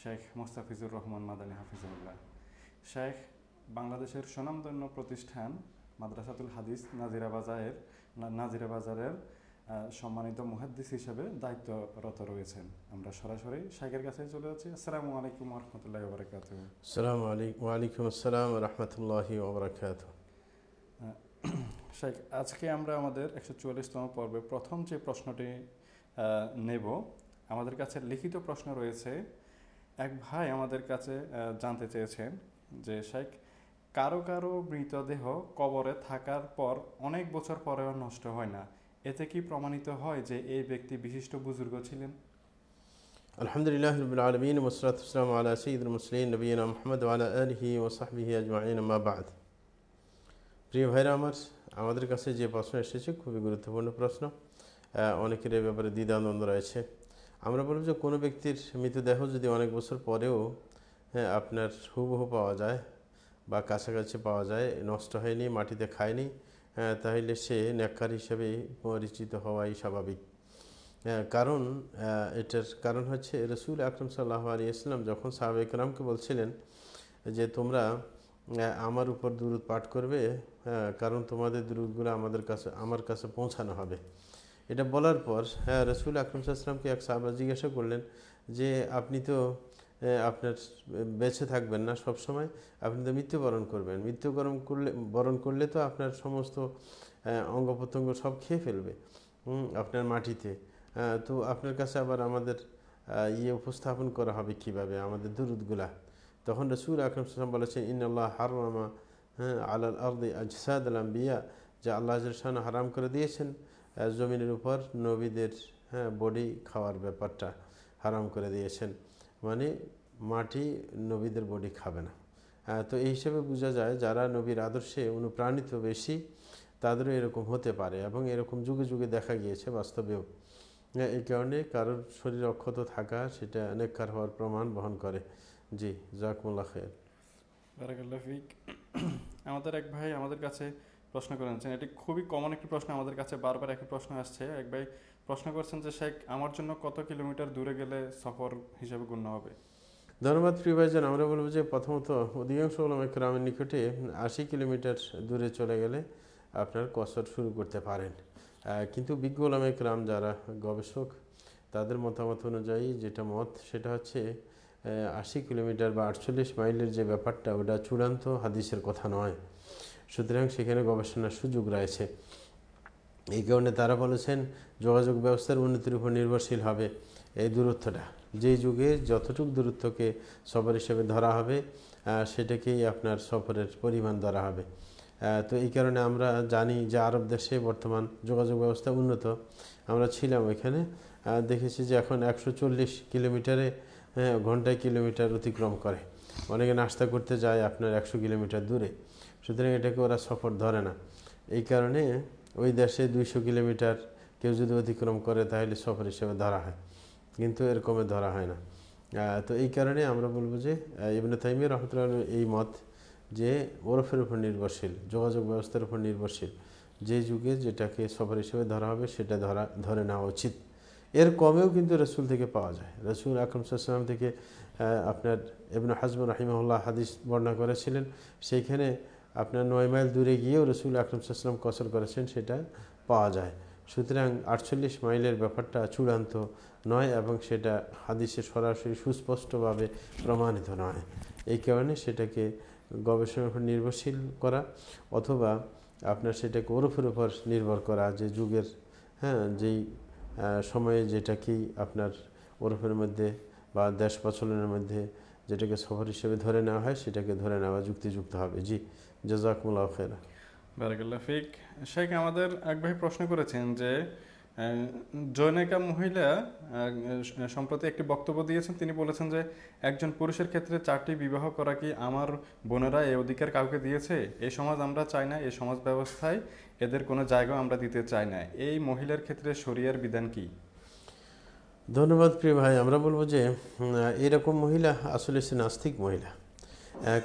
শেখ মোস্তাফিজুর রহমান মাদানী হাফিজুল্লাহ। শেখ বাংলাদেশের স্বনামধন্য প্রতিষ্ঠান মাদ্রাসাতুল হাদিস নাজিরা বাজারের সম্মানিত মুহাদ্দিস হিসেবে দায়িত্বরত রয়েছেন। আমরা সরাসরি শেখের কাছে চলে যাচ্ছি। আসসালামু আলাইকুম ওয়া রাহমাতুল্লাহি ওয়া বারাকাতুহু। আসসালামু আলাইকুম ওয়া আলাইকুম আসসালাম ওয়া রাহমাতুল্লাহি ওয়া বারাকাতুহু। শেখ, আজকে আমরা আমাদের 144তম পর্বে প্রথম যে প্রশ্নটি নেব, আমাদের কাছে লিখিত প্রশ্ন রয়েছে। এক ভাই আমাদের কাছে জানতে চেয়েছেন যে শেখ, কারো কারো মৃতদেহ কবরে থাকার পর অনেক বছর পরেও নষ্ট হয় না, এতে কি প্রমাণিত হয় যে এই ব্যক্তি বিশিষ্ট বুজুর্গ ছিলেন? আলহামদুলিল্লাহি রাব্বিল আলামিন ওয়া সলাতু ওয়াসসালামু আলা সাইয়্যিদিল মুরসালিন নবিয়িনা মুহাম্মদ ওয়া আলা আলিহি ওয়া সাহবিহি আজমাইন, আম্মা বা'দ। প্রিয় ভাইরা আমার, আমাদের কাছে যে প্রশ্ন এসেছে খুবই গুরুত্বপূর্ণ প্রশ্ন। অনেকের এই ব্যাপারে দ্বিধাদ্বন্দ্ব রয়েছে। আমরা বলব যে কোনো ব্যক্তির মৃতদেহ যদি অনেক বছর পরেও আপনার হুবহু পাওয়া যায় বা কাছাকাছি পাওয়া যায়, নষ্ট হয়নি, মাটিতে খায়নি, তাহলে সে নেককার হিসেবে পরিচিত হওয়াই স্বাভাবিক। কারণ এটার কারণ হচ্ছে রাসূল আকরাম সাল্লাল্লাহু আলাইহি ওয়াসাল্লাম যখন সাহাবায়ে কেরামকে বলছিলেন যে তোমরা আমার উপর দুরূদ পাঠ করবে, কারণ তোমাদের দুরূদগুলো আমার কাছে পৌঁছানো হবে। এটা বলার পর রাসূল আকরাম সাল্লাল্লাহু আলাইহি ওয়াসাল্লামকে এক সাহাবা জিজ্ঞাসা করলেন যে আপনি তো আপনার বেঁচে থাকবেন না সব সময়, আপনি তো মৃত্যুবরণ করবেন। বরণ করলে তো আপনার সমস্ত অঙ্গ প্রত্যঙ্গ সব খেয়ে ফেলবে আপনার মাটিতে। তো আপনার কাছে আবার আমাদের উপস্থাপন করা হবে কিভাবে আমাদের দুরূদগুলা? তখন রাসূল আকরাম সাল্লাল্লাহু আলাইহি ওয়াসাল্লাম বলেছেন, ইন্নাল্লাহ হাররামা আলাল আরদি আজসাদাল আম্বিয়া, যে আল্লাহ জাল্লাহু হারাম করে দিয়েছেন জমিনের উপর নবীদের বডি খাওয়ার ব্যাপারটা হারাম করে দিয়েছেন, মানে মাটি নবীদের বডি খাবে না। তো এই হিসেবে বোঝা যায় যারা নবীর আদর্শে অনুপ্রাণিত বেশি তাদেরও এরকম হতে পারে, এবং এরকম যুগে যুগে দেখা গিয়েছে বাস্তবেও। এই কারণে কারোর শরীর অক্ষত থাকা সেটা নেককার হওয়ার প্রমাণ বহন করে। জি, জাযাকুমুল্লাহ খাইর। বারাকাল্লাহু ফিক। আমাদের এক ভাই আমাদের কাছে প্রশ্ন করেছেন, এটি খুবই কমন একটি প্রশ্ন, আমাদের কাছে বারবার একই প্রশ্ন আসছে। এক ভাই প্রশ্ন করছেন যে শেখ, আমার জন্য কত কিলোমিটার দূরে গেলে সফর হিসেবে গণ্য হবে? ধন্যবাদ প্রিয় ভাইজান। আমরা বলবো যে প্রথমত অধিকাংশ উলামায়ে কেরামের নিকটে 80 কিলোমিটার দূরে চলে গেলে আপনার কসর শুরু করতে পারেন। কিন্তু বিজ্ঞ উলামায়ে কেরাম যারা গবেষক, তাদের মতামত অনুযায়ী যেটা মত সেটা হচ্ছে 80 কিলোমিটার বা 48 মাইলের যে ব্যাপারটা, ওটা চূড়ান্ত হাদিসের কথা নয়। সুতরাং সেখানে গবেষণার সুযোগ রয়েছে। এই কারণে তারা বলেছেন যোগাযোগ ব্যবস্থার উন্নতির উপর নির্ভরশীল হবে এই দূরত্বটা। যেই যুগে যতটুকু দূরত্বকে সফর হিসেবে ধরা হবে সেটাকেই আপনার সফরের পরিমাণ ধরা হবে। তো এই কারণে আমরা জানি যে আরব দেশে বর্তমান যোগাযোগ ব্যবস্থা উন্নত। আমরা ছিলাম ওইখানে, দেখেছি যে এখন 140 কিলোমিটারে ঘন্টায় কিলোমিটার অতিক্রম করে। অনেকে নাস্তা করতে যায় আপনার 100 কিলোমিটার দূরে। সুতরাং এটাকে ওরা সফর ধরে না। এই কারণে ওই দেশে 200 কিলোমিটার কেউ যদি অতিক্রম করে তাহলে সফর হিসেবে ধরা হয়, কিন্তু এরকমে ধরা হয় না। তো এই কারণে আমরা বলবো যে ইবনে তাইমিয়া রাহমাতুল্লাহ এই মত যে ওরফের উপর নির্ভরশীল, যোগাযোগ ব্যবস্থার উপর নির্ভরশীল, যে যুগে যেটাকে সফর হিসেবে ধরা হবে সেটা ধরে নেওয়া উচিত। এর কমেও কিন্তু রাসূল থেকে পাওয়া যায়। রাসূল আকরাম সাল্লাল্লাহু আলাইহি ওয়াসাল্লাম থেকে আপনার ইবনে হাজম রাহিমাহুল্লাহ হাদিস বর্ণনা করেছিলেন, সেইখানে আপনার 9 মাইল দূরে গিয়েও রাসূল আকরাম সাল্লাল্লাহু আলাইহি ওয়াসাল্লাম কসর করেছেন, সেটা পাওয়া যায়। সুতরাং 48 মাইলের ব্যাপারটা চূড়ান্ত নয়, এবং সেটা হাদিসে সরাসরি সুস্পষ্টভাবে প্রমাণিত নয়। এই কারণে সেটাকে গবেষণার উপর নির্ভরশীল করা, অথবা আপনার সেটাকে ওরফের উপর নির্ভর করা, যে যুগের যেই সময়ে যেটাকেই আপনার ওরফের মধ্যে বা দেশ প্রচলনের মধ্যে যেটাকে সফর হিসেবে ধরে নেওয়া হয় সেটাকে ধরে নেওয়া যুক্তিযুক্ত হবে। জি, জাযাকুমুল্লাহু খাইরা। বারাকাল্লাহু ফিক। শেখ, আমাদের এক ভাই প্রশ্ন করেছেন যে জনৈকা মহিলা সম্প্রতি একটি বক্তব্য দিয়েছেন। তিনি বলেছেন যে একজন পুরুষের ক্ষেত্রে 4টি বিবাহ করা কি আমার বোনেরা এই অধিকার কাউকে দিয়েছে? এই সমাজ আমরা চাই না, এই সমাজ ব্যবস্থায় এদের কোনো জায়গা আমরা দিতে চাই না। এই মহিলার ক্ষেত্রে শরিয়ার বিধান কি? ধন্যবাদ প্রিয় ভাই। আমরা বলবো যে এরকম মহিলা আসলে সে নাস্তিক মহিলা।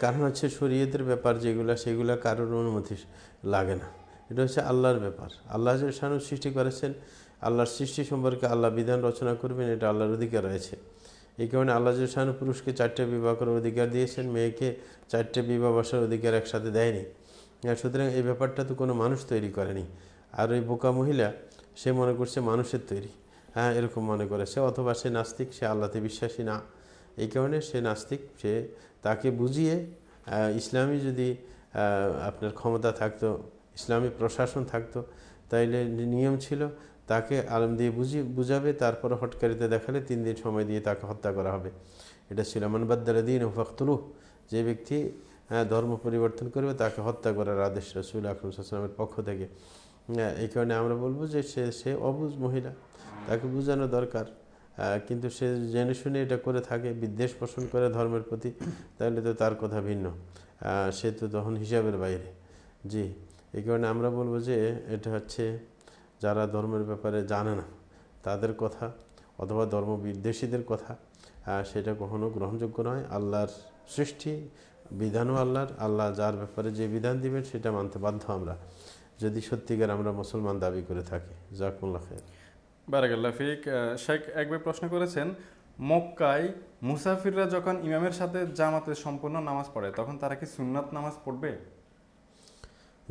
কারণ হচ্ছে শরীয়তের ব্যাপার যেগুলো, সেগুলো কারোর অনুমতি লাগে না। এটা হচ্ছে আল্লাহর ব্যাপার। আল্লাহ যে শানু সৃষ্টি করেছেন, আল্লাহর সৃষ্টি সম্পর্কে আল্লাহ বিধান রচনা করবেন, এটা আল্লাহর অধিকার রয়েছে। এই কারণে আল্লাহ জাল্লাহু পুরুষকে 4টে বিবাহ করার অধিকার দিয়েছেন, মেয়েকে 4টে বিবাহ বসার অধিকার একসাথে দেয়নি। সুতরাং এই ব্যাপারটা তো কোনো মানুষ তৈরি করেনি। আর ওই বোকা মহিলা সে মনে করছে মানুষের তৈরি, এরকম মনে করেছে, অথবা সে নাস্তিক, সে আল্লাহতে বিশ্বাসী না। এই কারণে সে নাস্তিক। সে তাকে বুঝিয়ে ইসলামী যদি আপনার ক্ষমতা থাকতো, ইসলামী প্রশাসন থাকতো, তাইলে নিয়ম ছিল তাকে আলেম দিয়ে বুঝাবে, তারপরে হটকারিতে দেখালে 3 দিন সময় দিয়ে তাকে হত্যা করা হবে। এটা ছিল মান বাদ্দালা দীনাহু ফাকতুলুহু, যে ব্যক্তি ধর্ম পরিবর্তন করবে তাকে হত্যা করার আদেশ রাসূল আকরাম সাল্লাল্লাহু আলাইহি ওয়াসাল্লামের পক্ষ থেকে। এই কারণে আমরা বলবো যে সে অবুঝ মহিলা, তাকে বোঝানো দরকার। কিন্তু সে জেনে শুনে এটা করে থাকে, বিদ্বেষ পোষণ করে ধর্মের প্রতি, তাহলে তো তার কথা ভিন্ন, সে তো তখন হিসাবের বাইরে। জি, এই কারণে আমরা বলবো যে এটা হচ্ছে যারা ধর্মের ব্যাপারে জানে না তাদের কথা অথবা ধর্ম বিদ্বেষীদের কথা, সেটা কখনো গ্রহণযোগ্য নয়। আল্লাহর সৃষ্টি, বিধানও আল্লাহর, আল্লাহ যার ব্যাপারে যে বিধান দিবেন সেটা মানতে বাধ্য আমরা, যদি সত্যিকার আমরা মুসলমান দাবি করে থাকি। জাযাকুমুল্লাহ খাইর। বারাকাল্লাহ ফিক। শেখ একবার প্রশ্ন করেছেন, মক্কায় মুসাফিররা যখন ইমামের সাথে জামাতে সম্পূর্ণ নামাজ পড়ে তখন তারা কি সুন্নাত নামাজ পড়বে?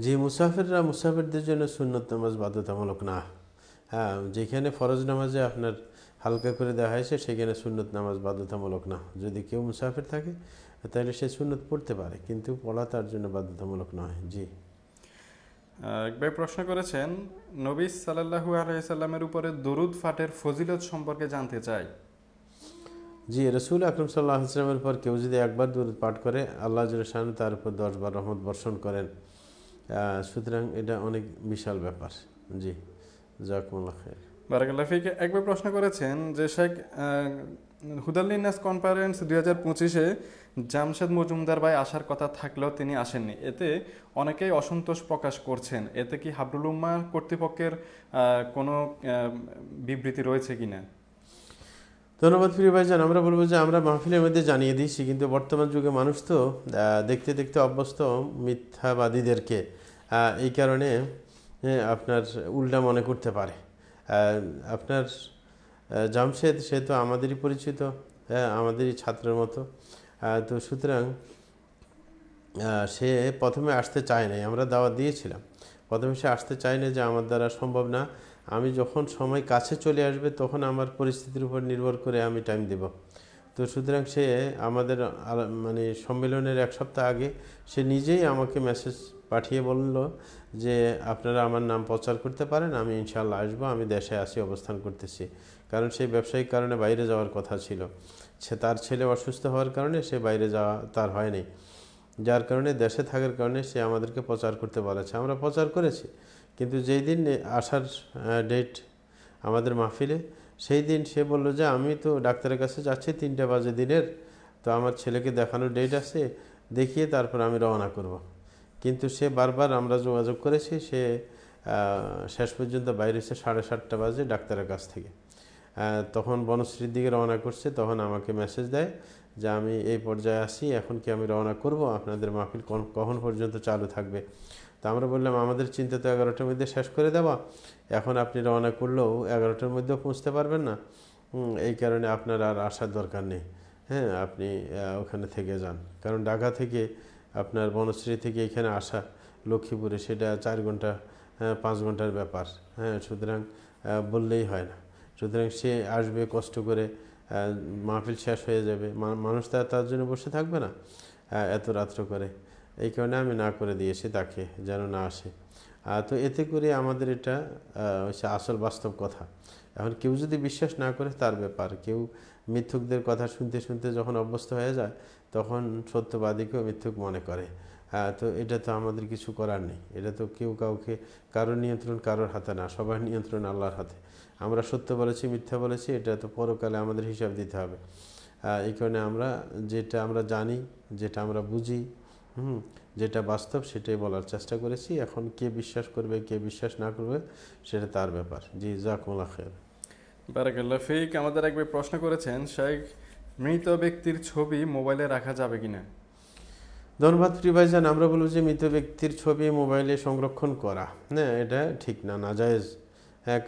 যে মুসাফিরদের জন্য সুন্নত নামাজ বাধ্যতামূলক না। যেখানে ফরজ নামাজে আপনার হালকা করে দেওয়া হয়েছে সেখানে সুন্নত নামাজ বাধ্যতামূলক না। যদি কেউ মুসাফির থাকে তাহলে সে সুন্নত পড়তে পারে, কিন্তু পড়া তার জন্য বাধ্যতামূলক নয়। জি, একবার প্রশ্ন করেছেন, নবী সাল্লাল্লাহু আলাইহি সাল্লামের উপরে দরুদ পাঠের ফজিলত সম্পর্কে জানতে চাই। জি, রাসূল আকরাম সাল্লাল্লাহু আলাইহি ওয়াসাল্লামের পর কেউ যদি একবার দরুদ পাঠ করে আল্লাহ জাল্লাহু শাআনহু তার উপর 10 বার রহমত বর্ষণ করেন। সুতরাং এটা অনেক বিশাল ব্যাপার। জি, জাযাকুমুল্লাহ খাইর। বারাকাল্লাহ ফিক। একবার প্রশ্ন করেছেন যে শেখ, হুদাল্লিনাস কনফারেন্স 2025-এ জামশেদ মজুমদার ভাই আসার কথা থাকলেও তিনি আসেননি, এতে অনেকেই অসন্তোষ প্রকাশ করছেন। এতে কি হাবরুল উম্মাহ কর্তৃপক্ষের কোনো বিবৃতি রয়েছে কিনা? ধন্যবাদ প্রিয় ভাইজান। আমরা বলবো যে আমরা মাহফিলের মধ্যে জানিয়ে দিয়েছি, কিন্তু বর্তমান যুগে মানুষ তো দেখতে দেখতে অভ্যস্ত মিথ্যাবাদীদেরকে, এই কারণে আপনার উল্টা মনে করতে পারে। আপনার জামশেদ সে তো আমাদেরই পরিচিত, আমাদেরই ছাত্রের মতো। তো সুতরাং সে প্রথমে আসতে চায় নাই, আমরা দাওয়াত দিয়েছিলাম। প্রথমে সে আসতে চায় না, যে আমার দ্বারা সম্ভব না, আমি যখন সময় কাছে চলে আসবে তখন আমার পরিস্থিতির উপর নির্ভর করে আমি টাইম দেব। তো সুতরাং সে আমাদের মানে সম্মেলনের 1 সপ্তাহ আগে সে নিজেই আমাকে মেসেজ পাঠিয়ে বলল যে আপনারা আমার নাম প্রচার করতে পারেন, আমি ইনশাআল্লাহ আসবো, আমি দেশে আসি, অবস্থান করতেছি। কারণ সেই ব্যবসায়িক কারণে বাইরে যাওয়ার কথা ছিল, তার ছেলে অসুস্থ হওয়ার কারণে সে বাইরে যাওয়া তার হয়নি, যার কারণে দেশে থাকার কারণে সে আমাদেরকে প্রচার করতে বলেছে। আমরা প্রচার করেছি, কিন্তু যেই দিন আসার ডেট আমাদের মাহফিলে, সেই দিন সে বলল যে আমি তো ডাক্তারের কাছে যাচ্ছি 3টা বাজে দিনের, তো আমার ছেলেকে দেখানোর ডেট আছে, দেখিয়ে তারপর আমি রওনা করব। কিন্তু সে বারবার আমরা যোগাযোগ করেছি, সে শেষ পর্যন্ত বাইরে এসে 7:30 বাজে ডাক্তারের কাছ থেকে। তখন বনশ্রীর দিকে রওনা করছে, তখন আমাকে মেসেজ দেয় যে আমি এই পর্যায়ে আসি, এখন কি আমি রওনা করব, আপনাদের মাহফিল কখন পর্যন্ত চালু থাকবে? তো আমরা বললাম আমাদের চিন্তা তো 11টার মধ্যে শেষ করে দেওয়া, এখন আপনি রওনা করলেও 11টার মধ্যেও পৌঁছতে পারবেন না, এই কারণে আপনার আর আসার দরকার নেই। আপনি ওখানে থেকে যান। কারণ ঢাকা থেকে আপনার বনশ্রী থেকে এখানে আসা লক্ষ্মীপুরে সেটা 4 ঘন্টা 5 ঘন্টার ব্যাপার। সুতরাং বললেই হয় না। সুতরাং সে আসবে কষ্ট করে, মাহফিল শেষ হয়ে যাবে, মানুষ তার জন্য বসে থাকবে না এত রাত্র করে। এই কারণে আমি না করে দিয়েছি তাকে, যেন না আসে। তো এতে করে আমাদের এটা হচ্ছে আসল বাস্তব কথা। এখন কেউ যদি বিশ্বাস না করে তার ব্যাপার, কেউ মিথ্যুকদের কথা শুনতে শুনতে যখন অভ্যস্ত হয়ে যায় তখন সত্যবাদীকেও মিথ্যুক মনে করে। তো এটা তো আমাদের কিছু করার নেই, এটা তো কেউ কাউকে, কারোর নিয়ন্ত্রণ কারোর হাতে না, সবার নিয়ন্ত্রণ আল্লাহর হাতে। আমরা সত্য বলেছি মিথ্যা বলেছি এটা তো পরকালে আমাদের হিসাব দিতে হবে। এই কারণে আমরা যেটা আমরা জানি, যেটা আমরা বুঝি, যেটা বাস্তব সেটাই বলার চেষ্টা করেছি। এখন কে বিশ্বাস করবে কে বিশ্বাস না করবে সেটা তার ব্যাপার। জি, জাযাকুমুল্লাহ খাইর। বারাকাল্লাহ ফিক। আমাদের একবার প্রশ্ন করেছেন, শেখ, মৃত ব্যক্তির ছবি মোবাইলে রাখা যাবে কিনা? ধন্যবাদ প্রিয় ভাইজান। আমরা বলবো যে মৃত ব্যক্তির ছবি মোবাইলে সংরক্ষণ করা এটা ঠিক না, নাজায়েজ।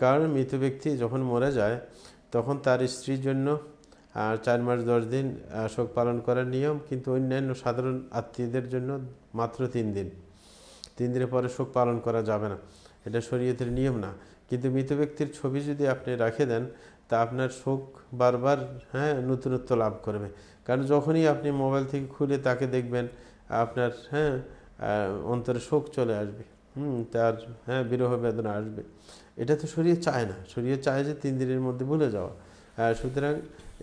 কারণ মৃত ব্যক্তি যখন মরে যায় তখন তার স্ত্রীর জন্য আর 4 মাস 10 দিন শোক পালন করার নিয়ম, কিন্তু অন্যান্য সাধারণ আত্মীয়দের জন্য মাত্র 3 দিন। 3 দিনের পরে শোক পালন করা যাবে না, এটা শরীয়তের নিয়ম না। কিন্তু মৃত ব্যক্তির ছবি যদি আপনি রেখে দেন, তা আপনার শোক বারবার নতুনত্ব লাভ করবে। কারণ যখনই আপনি মোবাইল থেকে খুলে তাকে দেখবেন, আপনার অন্তরে শোক চলে আসবে, তার বিরহ বেদনা আসবে। এটা তো শরীয়ত চায় না। শরীয়ত চায় যে 3 দিনের মধ্যে ভুলে যাওয়া। সুতরাং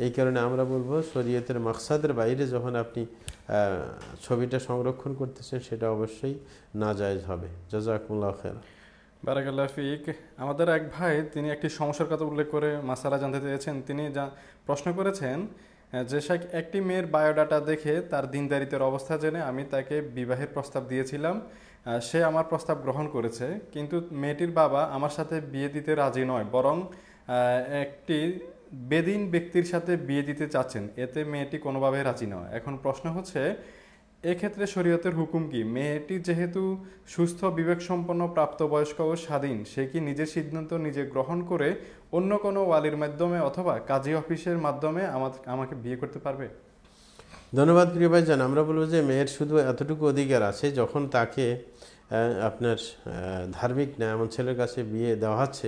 এই কারণে আমরা বলবো, শরীয়তের মাকসাদের বাইরে যখন আপনি ছবিটা সংরক্ষণ করতেছেন, সেটা অবশ্যই নাজায়েজ হবে। জাযাকুমুল্লাহ খাইর। বারাকাল্লাহ ফিক। আমাদের এক ভাই, তিনি একটি সমস্যার কথা উল্লেখ করে মাসালা জানতে চেয়েছেন। তিনি প্রশ্ন করেছেন যে শেখ, একটি মেয়ের বায়োডাটা দেখে তার দিনদারিত্বের অবস্থা জেনে আমি তাকে বিবাহের প্রস্তাব দিয়েছিলাম। সে আমার প্রস্তাব গ্রহণ করেছে, কিন্তু মেয়েটির বাবা আমার সাথে বিয়ে দিতে রাজি নয়, বরং একটি বেদিন ব্যক্তির সাথে বিয়ে দিতে চাচ্ছেন। এতে মেয়েটি কোনোভাবে রাজি নয়। এখন প্রশ্ন হচ্ছে, এক্ষেত্রে শরীয়তের হুকুম কি? মেয়েটি যেহেতু সুস্থ, বিবেকসম্পন্ন, প্রাপ্তবয়স্ক ও স্বাধীন, সে কি নিজের সিদ্ধান্ত নিজে গ্রহণ করে অন্য কোনো ওয়ালির মাধ্যমে অথবা কাজী অফিসের মাধ্যমে আমাকে বিয়ে করতে পারবে? ধন্যবাদ প্রিয় ভাইজান। আমরা বলবো যে মেয়ের শুধু এতটুকু অধিকার আছে, যখন তাকে আপনার ধার্মিক না এমন ছেলের কাছে বিয়ে দেওয়া হচ্ছে,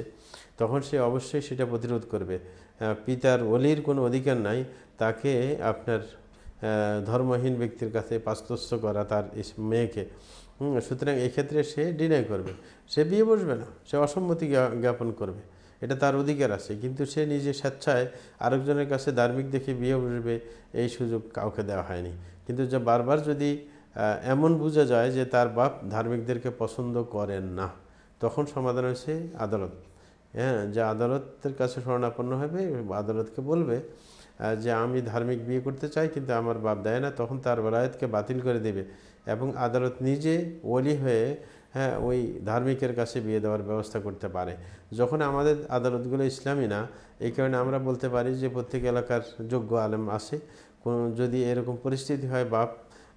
তখন সে অবশ্যই সেটা প্রতিরোধ করবে। পিতার ওলির কোনো অধিকার নাই তাকে আপনার ধর্মহীন ব্যক্তির কাছে পাস্তস্য করা তার মেয়েকে। সুতরাং এক্ষেত্রে সে ডিনাই করবে, সে বিয়ে বসবে না, সে অসম্মতি জ্ঞাপন করবে, এটা তার অধিকার আছে। কিন্তু সে নিজে স্বেচ্ছায় আরেকজনের কাছে ধার্মিক দেখে বিয়ে বসবে, এই সুযোগ কাউকে দেওয়া হয়নি। কিন্তু যে বারবার যদি এমন বোঝা যায় যে তার বাপ ধার্মিকদেরকে পছন্দ করেন না, তখন সমাধান হয়েছে আদালত। যে আদালতের কাছে শরণাপন্ন হবে, আদালতকে বলবে যে আমি ধার্মিক বিয়ে করতে চাই কিন্তু আমার বাপ দেয় না, তখন তার বেলায়েতকে বাতিল করে দেবে এবং আদালত নিজে ওলি হয়ে ওই ধার্মিকের কাছে বিয়ে দেওয়ার ব্যবস্থা করতে পারে। যখন আমাদের আদালতগুলো ইসলামী না, এই কারণে আমরা বলতে পারি যে প্রত্যেক এলাকার যোগ্য আলেম আছে, যদি এরকম পরিস্থিতি হয় বাপ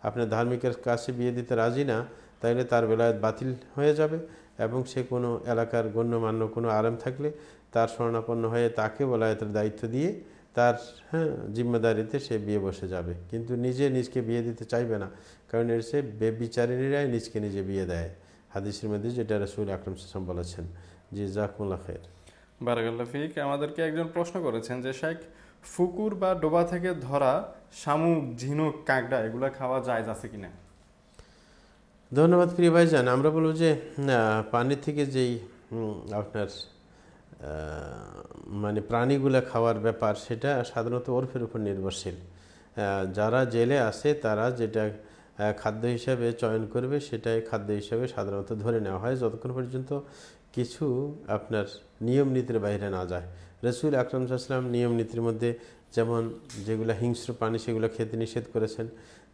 আপনার ধার্মিকের কাছে বিয়ে দিতে রাজি না, তাইলে তার বেলায়েত বাতিল হয়ে যাবে এবং সে কোনো এলাকার গণ্যমান্য কোনো আলেম থাকলে তার শরণাপন্ন হয়ে তাকে বেলায়েতের দায়িত্ব দিয়ে তার জিম্মেদারিতে সে বিয়ে বসে যাবে। কিন্তু নিজকে বিয়ে দিতে চাইবে না, কারণ এর সে বেবিচারিণীরাই নিজকে নিজে বিয়ে দেয়, হাদিসের মধ্যে যেটা রাসূল আকরাম সাল্লাল্লাহু আলাইহি ওয়াসাল্লাম বলেছেন। জি, জাযাকুমুল্লাহ খাইর। বারাকাল্লাহ ফিক। আমাদেরকে একজন প্রশ্ন করেছেন যে শেখ, পুকুর বা ডোবা থেকে ধরা শামুক, ঝিনুক, কাঁকড়া এগুলা খাওয়া জায়েজ আছে কিনা? ধন্যবাদ প্রিয় ভাইজান। আমরা বলবো যে পানি থেকে যেই আপনার মানে প্রাণীগুলো খাওয়ার ব্যাপার, সেটা সাধারণত ওরফের উপর নির্ভরশীল। যারা জেলে আছে তারা যেটা খাদ্য হিসাবে চয়ন করবে, সেটাই খাদ্য হিসাবে সাধারণত ধরে নেওয়া হয়, যতক্ষণ পর্যন্ত কিছু আপনার নিয়ম নীতির বাইরে না যায়। রাসূল আকরাম সাল্লাল্লাহু আলাইহি ওয়াসাল্লাম নিয়ম নীতির মধ্যে যেমন যেগুলো হিংস্র প্রাণী সেগুলো খেতে নিষেধ করেছেন,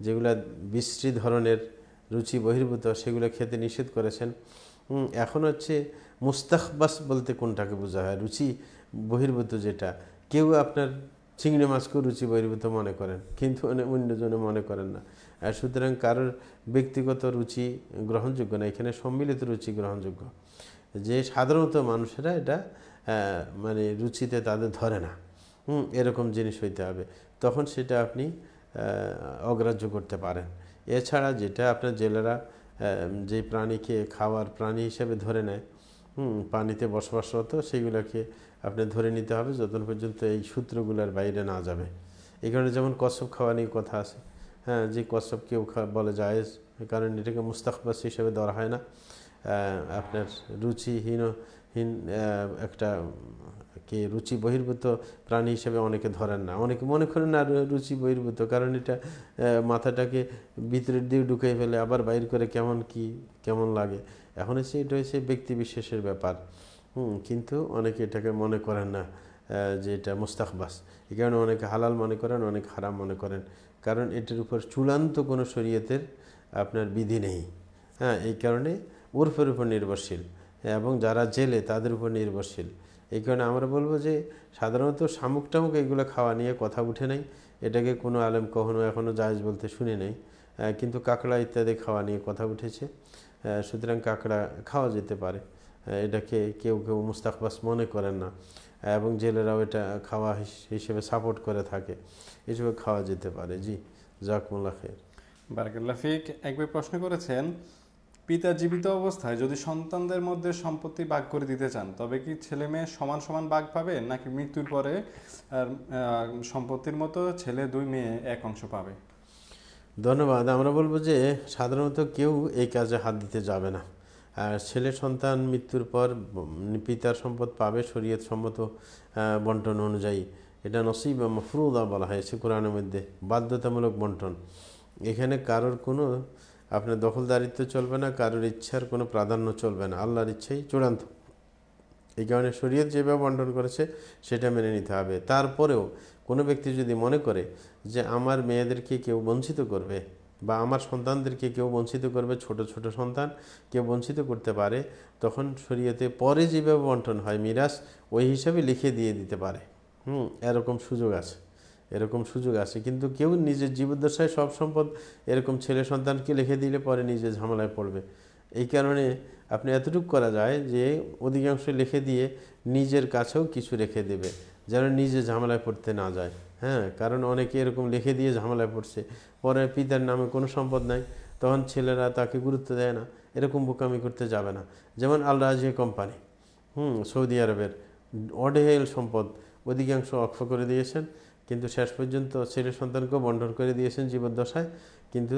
যেগুলো বিশ্রী ধরনের রুচি বহির্ভূত সেগুলো খেতে নিষেধ করেছেন। এখন হচ্ছে মুস্তাখবাস বলতে কোনটাকে বোঝা হয়? রুচি বহির্ভূত যেটা, কেউ আপনার চিংড়ি মাছকেও রুচি বহির্ভূত মনে করেন, কিন্তু অন্যজনে মনে করেন না। আর সুতরাং কারোর ব্যক্তিগত রুচি গ্রহণযোগ্য না, এখানে সম্মিলিত রুচি গ্রহণযোগ্য। যে সাধারণত মানুষেরা এটা মানে রুচিতে তাদের ধরে না, এরকম জিনিস হইতে হবে, তখন সেটা আপনি অগ্রাহ্য করতে পারেন। এছাড়া যেটা আপনার জেলেরা যে প্রাণীকে খাওয়ার প্রাণী হিসেবে ধরে নেয়, পানিতে বসবাসরত, সেগুলোকে আপনি ধরে নিতে হবে যতক্ষণ পর্যন্ত এই সূত্রগুলোর বাইরে না যাবে। এই কারণে যেমন কচ্ছপ খাওয়া নিয়ে কথা আছে, যে কচ্ছপ কেউ বলে জায়েজ, কারণ এটাকে মুস্তাখবাস হিসেবে ধরা হয় না। আপনার রুচিহীন একটা কে রুচি বহির্ভূত প্রাণী হিসেবে অনেকে ধরেন না, অনেকে মনে করেন না রুচি বহির্ভূত, কারণ এটা মাথাটাকে ভিতরের দিকে ঢুকে ফেলে, আবার বাইর করে কেমন লাগে। এখন এটা হচ্ছে ব্যক্তি বিশেষের ব্যাপার, কিন্তু অনেকে এটাকে মনে করেন না যে এটা মুস্তাখবাস। এই কারণে অনেকে হালাল মনে করেন, অনেক হারাম মনে করেন, কারণ এটার উপর চূড়ান্ত কোনো শরীয়তের আপনার বিধি নেই। এই কারণে ওরফের উপর নির্ভরশীল এবং যারা জেলে তাদের উপর নির্ভরশীল। এই কারণে আমরা বলবো যে সাধারণত শামুক টামুক এগুলো খাওয়া নিয়ে কথা উঠে নাই, এটাকে কোনো আলেম কখনো এখনও জায়েজ বলতে শুনি নাই, কিন্তু কাঁকড়া ইত্যাদি খাওয়া নিয়ে কথা উঠেছে। সুতরাং কাঁকড়া খাওয়া যেতে পারে, এটাকে কেউ মুস্তাখবাস মনে করেন না। এবং জেলেরাও এটা খাওয়া হিসেবে সাপোর্ট করে থাকে, হিসেবে খাওয়া যেতে পারে। জি, জাযাকুমুল্লাহ খাইর। বারাকাল্লাহ ফিক। একবার প্রশ্ন করেছেন, পিতা জীবিত অবস্থায় যদি সন্তানদের মধ্যে সম্পত্তি ভাগ করে দিতে চান, তবে কি ছেলে মেয়ে সমান সমান ভাগ পাবে, নাকি মৃত্যুর পরে সম্পত্তির মতো ছেলে 2 মেয়ে 1 অংশ পাবে? ধন্যবাদ। আমরা বলবো যে সাধারণত কেউ এই কাজে হাত দিতে যাবে না। আর ছেলে সন্তান মৃত্যুর পর পিতার সম্পদ পাবে শরীয়ত সম্মত বন্টন অনুযায়ী। এটা নসিব বা মাফরুদা বলা হয়েছে কোরআনের মধ্যে, বাধ্যতামূলক বন্টন। এখানে কারোর কোনো আপনার দখলদারিত্ব চলবে না, কারোর ইচ্ছার কোনো প্রাধান্য চলবে না, আল্লাহর ইচ্ছাই চূড়ান্ত। এই কারণে শরীয়ত যেভাবে বন্টন করেছে সেটা মেনে নিতে হবে। তারপরেও কোনো ব্যক্তি যদি মনে করে যে আমার মেয়েদেরকে কেউ বঞ্চিত করবে বা আমার সন্তানদেরকে কেউ বঞ্চিত করবে, ছোট ছোট সন্তান কেউ বঞ্চিত করতে পারে, তখন শরীয়তে পরে যেভাবে বন্টন হয় মিরাস, ওই হিসাবে লিখে দিয়ে দিতে পারে। এরকম সুযোগ আছে, এরকম সুযোগ আছে। কিন্তু কেউ নিজের জীবদ্দশায় সব সম্পদ এরকম ছেলে সন্তানকে লিখে দিলে পরে নিজে ঝামেলায় পড়বে। এই কারণে আপনি এতটুকু করা যায় যে অধিকাংশ লিখে দিয়ে নিজের কাছেও কিছু রেখে দেবে, যেন নিজে ঝামেলায় পড়তে না যায়। হ্যাঁ, কারণ অনেকে এরকম লিখে দিয়ে ঝামেলায় পড়ছে, পরে পিতার নামে কোনো সম্পদ নাই, তখন ছেলেরা তাকে গুরুত্ব দেয় না। এরকম বোকামি করতে যাবে না। যেমন আল রাজি কোম্পানি, সৌদি আরবের অঢেল সম্পদ অধিকাংশ অক্ষ করে দিয়েছেন, কিন্তু শেষ পর্যন্ত ছেলে সন্তানকেও বন্টন করে দিয়েছেন জীবদ্দশায়, কিন্তু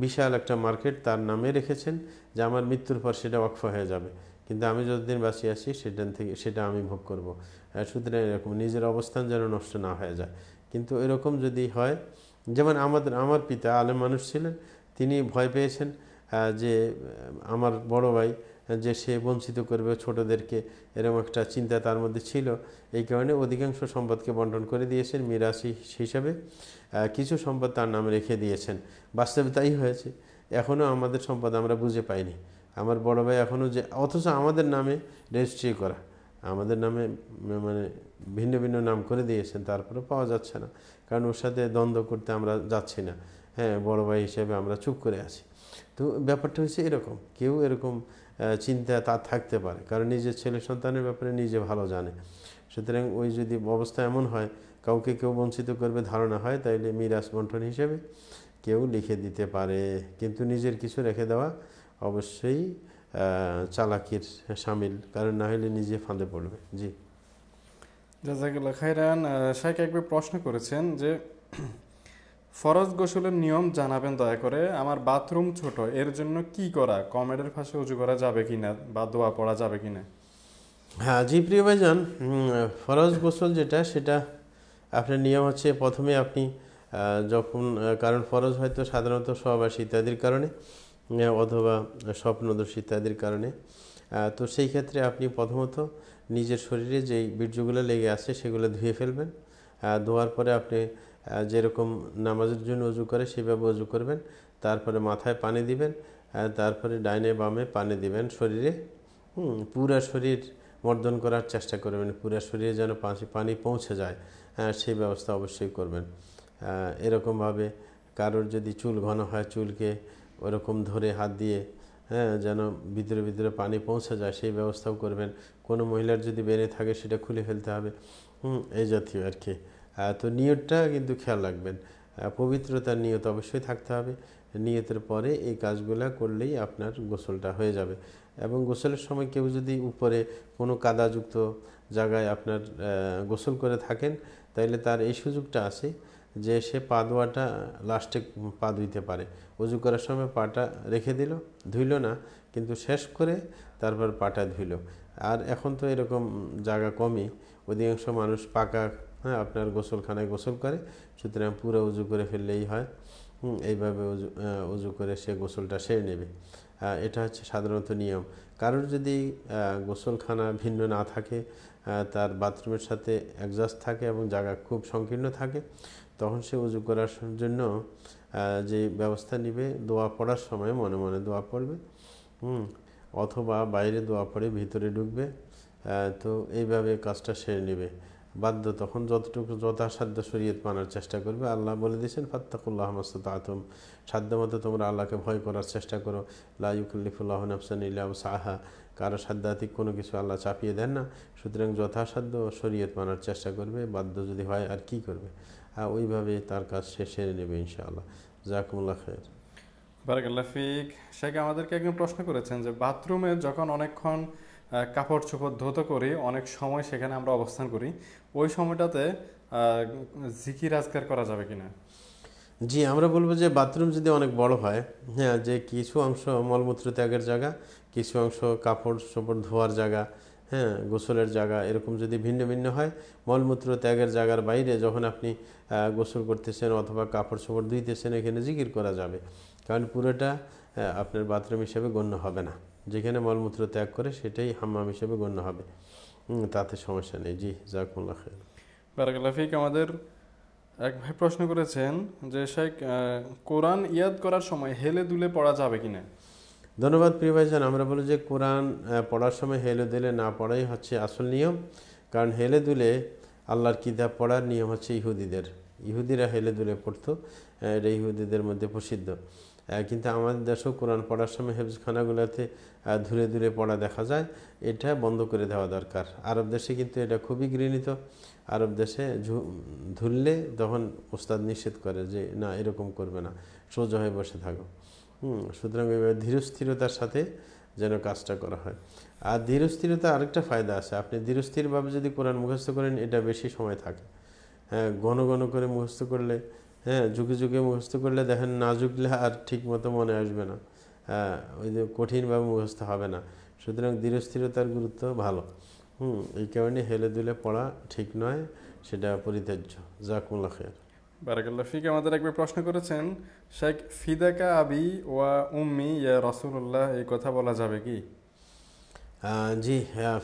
বিশাল একটা মার্কেট তার নামে রেখেছেন যে আমার মৃত্যুর পর সেটা ওয়াকফ হয়ে যাবে, কিন্তু আমি যতদিন বাঁচিয়ে আছি সেটা আমি ভোগ করব। সুতরাং এরকম নিজের অবস্থান যেন নষ্ট না হয়ে যায়। কিন্তু এরকম যদি হয়, যেমন আমার পিতা আলেম মানুষ ছিলেন, তিনি ভয় পেয়েছেন যে আমার বড় ভাই যে সে বঞ্চিত করবে ছোটদেরকে, এরকম একটা চিন্তা তার মধ্যে ছিল। এই কারণে অধিকাংশ সম্পদকে বন্টন করে দিয়েছেন মিরাসি হিসাবে, কিছু সম্পদ তার নামে রেখে দিয়েছেন। বাস্তবে তাই হয়েছে। এখনও আমাদের সম্পদ আমরা বুঝে পাইনি। আমার বড় ভাই এখনও যে, অথচ আমাদের নামে রেজিস্ট্রি করা, আমাদের নামে মানে ভিন্ন ভিন্ন নাম করে দিয়েছেন, তারপরে পাওয়া যাচ্ছে না, কারণ ওর সাথে দ্বন্দ্ব করতে আমরা যাচ্ছি না। হ্যাঁ, বড় ভাই হিসেবে আমরা চুপ করে আছি। তো ব্যাপারটা হচ্ছে এরকম, কেউ এরকম চিন্তা তার থাকতে পারে, কারণ নিজের ছেলে সন্তানের ব্যাপারে নিজে ভালো জানে। সুতরাং ওই যদি অবস্থা এমন হয় কাউকে কেউ বঞ্চিত করবে ধারণা হয়, তাইলে মিরাস বন্টন হিসেবে কেউ লিখে দিতে পারে, কিন্তু নিজের কিছু রেখে দেওয়া অবশ্যই চালাকির শামিল, কারণ না হলে নিজে ফাঁদে পড়বে। জি, জাযাকাল্লাহ খাইরান। শাইখ একবার প্রশ্ন করেছেন যে ফরজ গোসলের নিয়ম জানাবেন দয়া করে, আমার বাথরুম ছোট, এর জন্য কি করা, কমেডের পাশে উজু করা যাবে কিনা বা দোয়া পড়া যাবে কিনা? হ্যাঁ জি প্রিয় ভাইজান, ফরজ গোসল যেটা, সেটা আপনার নিয়ম হচ্ছে প্রথমে আপনি যখন, কারণ ফরজ হয়তো সাধারণত সহবাস ইত্যাদির কারণে অথবা স্বপ্নদোষ ইত্যাদির কারণে, তো সেই ক্ষেত্রে আপনি প্রথমত নিজের শরীরে যেই বীর্যগুলো লেগে আছে সেগুলো ধুয়ে ফেলবেন। ধোয়ার পরে আপনি যেরকম নামাজের জন্য উজু করে সেভাবে উজু করবেন। তারপরে মাথায় পানি দিবেন, তারপরে ডাইনে বামে পানি দিবেন শরীরে। পুরা শরীর মর্দন করার চেষ্টা করবেন, পুরা শরীরে যেন পানি পৌঁছে যায়, সেই ব্যবস্থা অবশ্যই করবেন। এরকমভাবে কারোর যদি চুল ঘন হয়, চুলকে ওরকম ধরে হাত দিয়ে যেন ভিতরে ভিতরে পানি পৌঁছে যায় সেই ব্যবস্থাও করবেন। কোনো মহিলার যদি বেড়ে থাকে সেটা খুলে ফেলতে হবে, এই জাতীয় আর কি। তো নিয়তটা কিন্তু খেয়াল রাখবেন, পবিত্রতার নিয়ত অবশ্যই থাকতে হবে। নিয়তের পরে এই কাজগুলো করলেই আপনার গোসলটা হয়ে যাবে। এবং গোসলের সময় কেউ যদি উপরে কোনো কাদাযুক্ত জায়গায় আপনার গোসল করে থাকেন, তাইলে তার এই সুযোগটা আছে যে সে পা ধোয়াটা লাস্টে পা ধুইতে পারে। উজু করার সময় পাটা রেখে দিল, ধুইল না, কিন্তু শেষ করে তারপর পাটা ধুইল। আর এখন তো এরকম জায়গা কমই, অধিকাংশ মানুষ পাকা আপনার গোসলখানায় গোসল করে, সুতরাং পুরো উজু করে ফেললেই হয়। এইভাবে উজু করে সে গোসলটা সেরে নেবে। এটা হচ্ছে সাধারণত নিয়ম। কারোর যদি গোসলখানা ভিন্ন না থাকে, তার বাথরুমের সাথে অ্যাডজাস্ট থাকে এবং জায়গা খুব সংকীর্ণ থাকে, তখন সে উজু করার জন্য যে ব্যবস্থা নেবে, দোয়া পড়ার সময় মনে মনে দোয়া পড়বে, অথবা বাইরে দোয়া পড়ে ভিতরে ঢুকবে। তো এইভাবে কাজটা সেরে নেবে। বাধ্য তখন যতটুকু যথাসাধ্য শরীয়ত মানার চেষ্টা করবে। আল্লাহ বলে দিয়েছেন ফাত্তাকুল্লাহ মাসতাতুম, সাধ্যমতো তোমরা আল্লাহকে ভয় করার চেষ্টা করো। লা ইউকাল্লিফুল্লাহু নাফসান ইল্লা উসআহা, কারো সাধ্যাতিক কোনো কিছু আল্লাহ চাপিয়ে দেন না। সুতরাং যথাসাধ্য শরীয়ত মানার চেষ্টা করবে, বাধ্য যদি হয় আর কি করবে, ওইভাবে তার কাজ সে সেরে নেবে ইনশাআল্লাহ। জাযাকুমুল্লাহ খায়র। বারাকাল্লাহ ফিক। শেখ আমাদেরকে একজন প্রশ্ন করেছেন যে বাথরুমে যখন অনেকক্ষণ কাপড় চোপড় ধৌত করি, অনেক সময় সেখানে আমরা অবস্থান করি, ওই সময়টাতে জিকির আজকার করা যাবে কিনা? জি, আমরা বলবো যে বাথরুম যদি অনেক বড় হয়, হ্যাঁ, যে কিছু অংশ মলমূত্র ত্যাগের জায়গা, কিছু অংশ কাপড় চোপড় ধোয়ার জায়গা, হ্যাঁ, গোসলের জায়গা, এরকম যদি ভিন্ন ভিন্ন হয়, মলমূত্র ত্যাগের জায়গার বাইরে যখন আপনি গোসল করতেছেন অথবা কাপড় চোপড় ধুইতেছেন, এখানে জিকির করা যাবে। কারণ পুরোটা আপনার বাথরুম হিসেবে গণ্য হবে না, যেখানে মলমূত্র ত্যাগ করে সেটাই হাম্মাম হিসেবে গণ্য হবে, তাতে সমস্যা নেই। জি, জাযাকুমুল্লাহ খায়র। বারাকাল্লাহ ফিক। আমাদের এক ভাই প্রশ্ন করেছেন যে শেখ কোরআন ইয়াদ করার সময় হেলে দুলে পড়া যাবে কিনা? ধন্যবাদ প্রিয় ভাইজান। আমরা বলি যে কোরআন পড়ার সময় হেলে দুলে না পড়াই হচ্ছে আসল নিয়ম। কারণ হেলে দুলে আল্লাহর কিতাব পড়ার নিয়ম হচ্ছে ইহুদিরা হেলে দুলে পড়তো, এটা ইহুদিদের মধ্যে প্রসিদ্ধ। কিন্তু আমাদের দেশেও কোরআন পড়ার সময় হেফজখানাগুলোতে ধুলে ধুলে পড়া দেখা যায়, এটা বন্ধ করে দেওয়া দরকার। আরব দেশে কিন্তু এটা খুবই ঘৃণিত। আরব দেশে ধুললে তখন ওস্তাদ নিষেধ করে যে না, এরকম করবে না, সোজা হয়ে বসে থাকো। সুতরাং এভাবে ধীরস্থিরতার সাথে যেন কাজটা করা হয়। আর ধীরস্থিরতা আরেকটা ফায়দা আছে, আপনি ধীরস্থিরভাবে যদি কোরআন মুখস্থ করেন, এটা বেশি সময় থাকে। হ্যাঁ, ঘন ঘন করে মুখস্থ করলে, হ্যাঁ, যুগে যুগে মুখস্থ করলে দেখেন না যুগলে আর ঠিক মতো মনে আসবে না, হ্যাঁ, ওই যে কঠিনভাবে মুখস্থ হবে না। সুতরাং ধীরস্থিরতার গুরুত্ব ভালো। এই কারণে হেলে দুলে পড়া ঠিক নয়, সেটা পরিত্যাজ্য। জাযাকুমুল্লাহ খায়র। বারাকাল্লাহ ফিক। আমাদের একবার প্রশ্ন করেছেন শেখ ফিদাকা আবি ওয়া উম্মি ইয়া রাসূলুল্লাহ, এই কথা বলা যাবে কি? জি,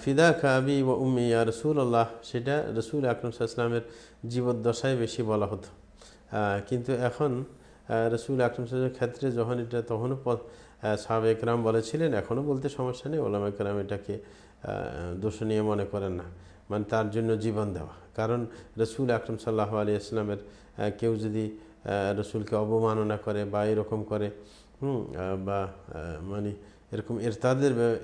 ফিদাকা আবি ওয়া উম্মি ইয়া রাসূলুল্লাহ, সেটা রাসূল আকরাম সাল্লাল্লাহু আলাইহি ওয়াসাল্লামের জীবদ্দশায় বেশি বলা হতো। কিন্তু এখন রাসূল আকরাম সাল্লাল্লাহু আলাইহি ওয়াসাল্লামের ক্ষেত্রে যখন এটা, তখনও সাহাবায়ে কেরাম বলেছিলেন, এখনও বলতে সমস্যা নেই। উলামায়ে কেরাম এটাকে দোষণীয় মনে করেন না, মানে তার জন্য জীবন দেওয়া। কারণ রাসূল আকরাম সাল্লাল্লাহু আলাইহি ওয়াসাল্লামের কেউ যদি রাসূলকে অবমাননা করে বা এরকম করে, বা মানে এরকম